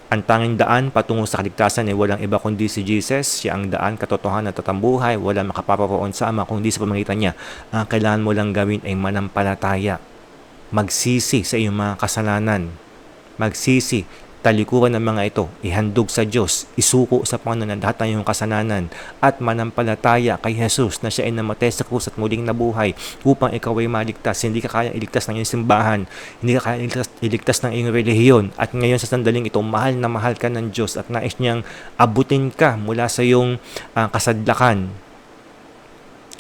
Ang tanging daan patungo sa kaligtasan ay walang iba kundi si Jesus. Siya ang daan, katotohanan at tatambuhay. Walang makapaparoon sa Ama kundi sa pamamagitan niya. Ang kailangan mo lang gawin ay manampalataya. Magsisi sa iyong mga kasalanan. Magsisi, talikuran ng mga ito. Ihandog sa Diyos. Isuko sa Panginoon ang lahat ng iyong kasalanan. At manampalataya kay Jesus na siya ay namatay sa krus at muling nabuhay upang ikaw ay maligtas. Hindi ka kaya iligtas ng iyong simbahan. Hindi ka kaya iligtas ng iyong relihiyon. At ngayon sa sandaling ito, mahal na mahal ka ng Diyos at nais niyang abutin ka mula sa iyong kasadlakan.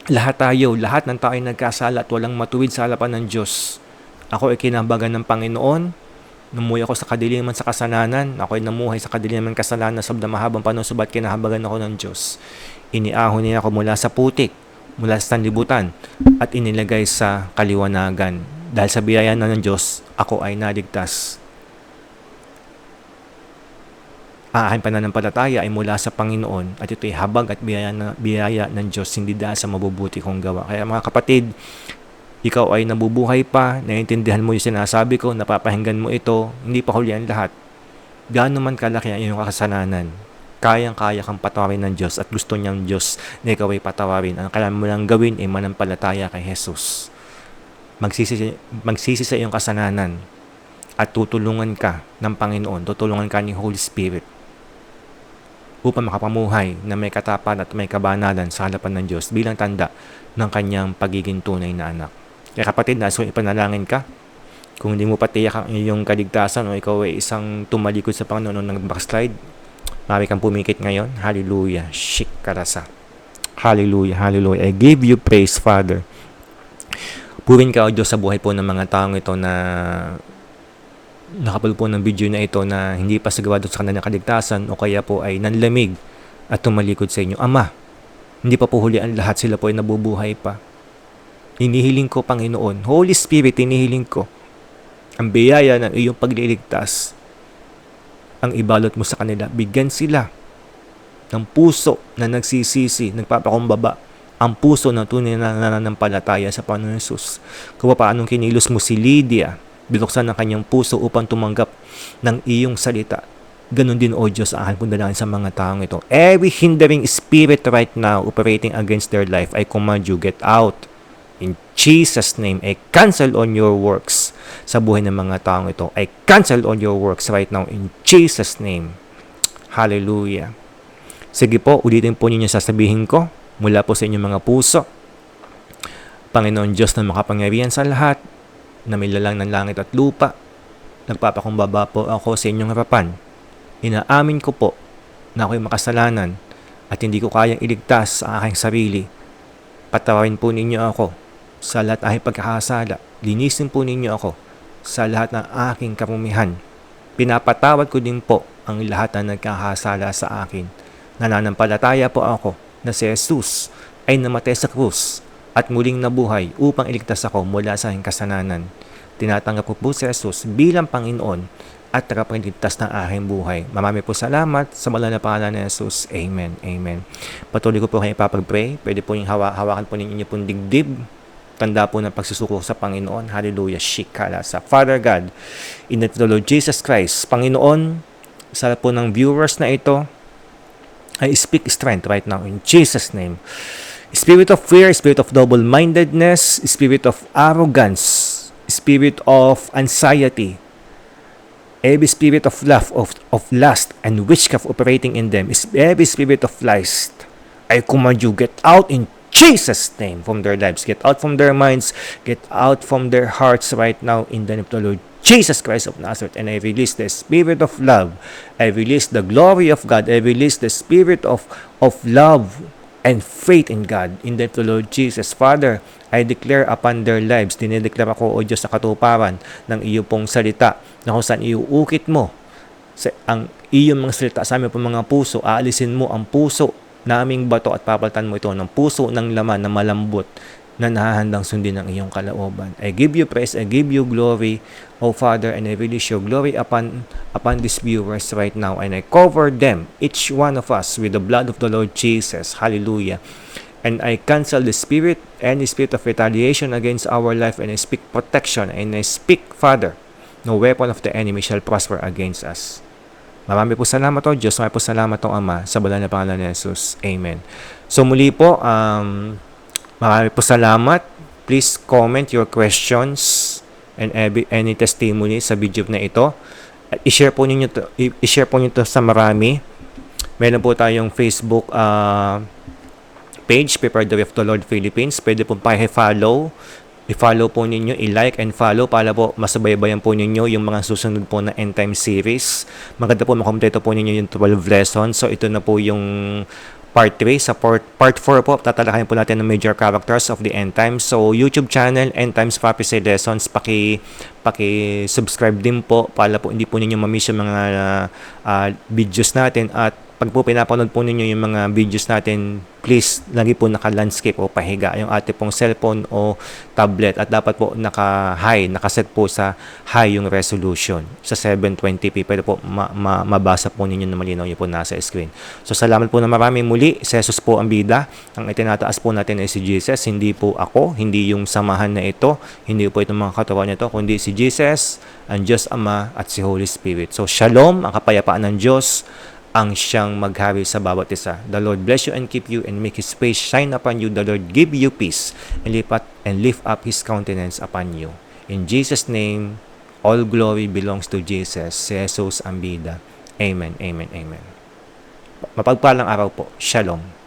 Lahat ng tao ay nagkasala at walang matuwid sa harapan ng Diyos. Ako ay kinabagan ng Panginoon. Numuhay ako sa kadiliman sa kasalanan. Ako ay namuhay sa kadiliman kasalanan sa mahabang panahon, subat kinahabagan ako ng Diyos. Iniahon niya ako mula sa putik, mula sa sanlibutan, at inilagay sa kaliwanagan. Dahil sa biyaya na ng Diyos, ako ay naligtas. Ang aking pananampalataya ay mula sa Panginoon at ito ay habag at biyaya ng Diyos, hindi dahil sa mabubuti kong gawa. Kaya mga kapatid, ikaw ay nabubuhay pa, naiintindihan mo yung sinasabi ko, napapahinggan mo ito, hindi pa huli ang lahat. Gaano man kalaki ang iyong kasalanan, kayang-kaya kang patawarin ng Diyos at gusto niyang Diyos na ikaw ay patawarin. Ang kailangan mo lang gawin ay manampalataya kay Jesus. Magsisi sa iyong kasalanan at tutulungan ka ng Panginoon, tutulungan ka ni Holy Spirit upang makapamuhay na may katapan at may kabanalan sa harapan ng Diyos bilang tanda ng kanyang pagiging tunay na anak. Kaya kapatid, nasa ipanalangin ka. Kung hindi mo patiyak ang iyong kaligtasan o ikaw ay isang tumalikod sa Panginoon o nag-backslide, maaari kang pumikit ngayon. Hallelujah. Shik karasa. Hallelujah. Hallelujah. I give you praise, Father. Purihin ka, O Diyos, sa buhay po ng mga taong ito na nakapal po ng video na ito na hindi pa sigurado sa kanilang kaligtasan o kaya po ay nanlamig at tumalikod sa inyo. Ama, hindi pa po huli ang lahat, sila po ay nabubuhay pa. Hinihiling ko, Panginoon, Holy Spirit, hinihiling ko ang biyaya ng iyong pagliligtas. Ang ibalot mo sa kanila, bigyan sila ng puso na nagsisisi, nagpapakumbaba, ang puso na tunay na nananampalataya sa Panginoon Jesus. Kung paanong kinilos mo si Lydia, binuksan ang kanyang puso upang tumanggap ng iyong salita. Ganon din, O Diyos, ang aking dalangin sa mga taong ito. Every hindering spirit right now operating against their life, I command you, get out. In Jesus' name, I cancel on your works sa buhay ng mga taong ito. I cancel on your works right now in Jesus' name. Hallelujah. Sige po, ulitin po ninyo sasabihin ko mula po sa inyong mga puso. Panginoon Diyos na makapangyarihan sa lahat, na may lalang ng langit at lupa, nagpapakumbaba po ako sa inyong harapan. Inaamin ko po na ako'y makasalanan at hindi ko kayang iligtas sa aking sarili. Patawarin po ninyo ako sa lahat ng aking pagkakasala. Linisin po ninyo ako sa lahat ng aking karumihan. Pinapatawad ko din po ang lahat na nagkakasala sa akin. Nananampalataya po ako na si Jesus ay namatay sa krus at muling nabuhay upang iligtas ako mula sa aking kasalanan. Tinatanggap ko po si Jesus bilang Panginoon at tagapagligtas ng aking buhay. Marami po salamat sa banal na pangalan ni Jesus. Amen. Amen. Patuloy ko po kayo ipapag-pray. Pwede po yung hawakan po ninyo pong digdib. Tanda po ng pagsusuko sa Panginoon. Hallelujah. Shikala sa Father God, in the name of the Lord Jesus Christ. Panginoon, sa po ng viewers na ito, I speak strength right now in Jesus' name. Spirit of fear, spirit of double-mindedness, spirit of arrogance, spirit of anxiety, every spirit of lust and witchcraft operating in them, every spirit of lies, I command you, get out in Jesus' name from their lives. Get out from their minds. Get out from their hearts right now in the name of the Lord Jesus Christ of Nazareth. And I release the spirit of love. I release the glory of God. I release the spirit of love and faith in God in the name of the Lord Jesus. Father, I declare upon their lives, dinideclare ako, O Diyos, sa katuparan ng iyo pong salita na kung saan iuukit mo ang iyong mga salita sa aming mga puso. Aalisin mo ang puso naming bato at papalitan mo ito ng puso ng laman na malambot na nahahandang sundin ng iyong kalooban. I give you praise, I give you glory, O Father, and I release your glory upon these viewers right now, and I cover them, each one of us, with the blood of the Lord Jesus. Hallelujah. And I cancel the spirit, any spirit of retaliation against our life, and I speak protection, and I speak, Father, no weapon of the enemy shall prosper against us. Marami po salamat o Diyos. Marami po salamat o Ama sa banal na pangalan ni Jesus. Amen. So muli po, marami po salamat. Please comment your questions and any testimony sa video na ito. At i-share po ninyo to sa marami. Meron po tayong Facebook page, Prepared the Way of the Lord Philippines. Pwede po pa-follow. I-follow po ninyo, i-like and follow para po masubaybayan po ninyo yung mga susunod po na End Time series. Maganda po makompleto po ninyo yung 12 lessons. So ito na po yung part 3. Sa part 4 po, tatalakayin po natin ng major characters of the End Times. So YouTube channel, End Times Prophecy Lessons, paki-subscribe din po para po hindi po ninyo ma-miss yung mga videos natin. At pag po pinapanood po ninyo yung mga videos natin, please, lagi po naka-landscape o pahiga yung ating pong cellphone o tablet. At dapat po nakaset po sa high yung resolution. Sa 720p, pwede po mabasa po ninyo na malinaw yung po nasa screen. So, salamat po na marami muli. Si Jesus po ang bida. Ang itinataas po natin ay si Jesus. Hindi po ako, hindi yung samahan na ito, hindi po itong mga katawan nito, kundi si Jesus, ang Diyos Ama at si Holy Spirit. So, shalom, ang kapayapaan ng Diyos ang siyang maghari sa bawat isa. The Lord bless you and keep you and make His face shine upon you. The Lord give you peace and lift up His countenance upon you. In Jesus' name, all glory belongs to Jesus. Si Jesus ang bida. Amen, amen, amen. Mapagpalang araw po. Shalom.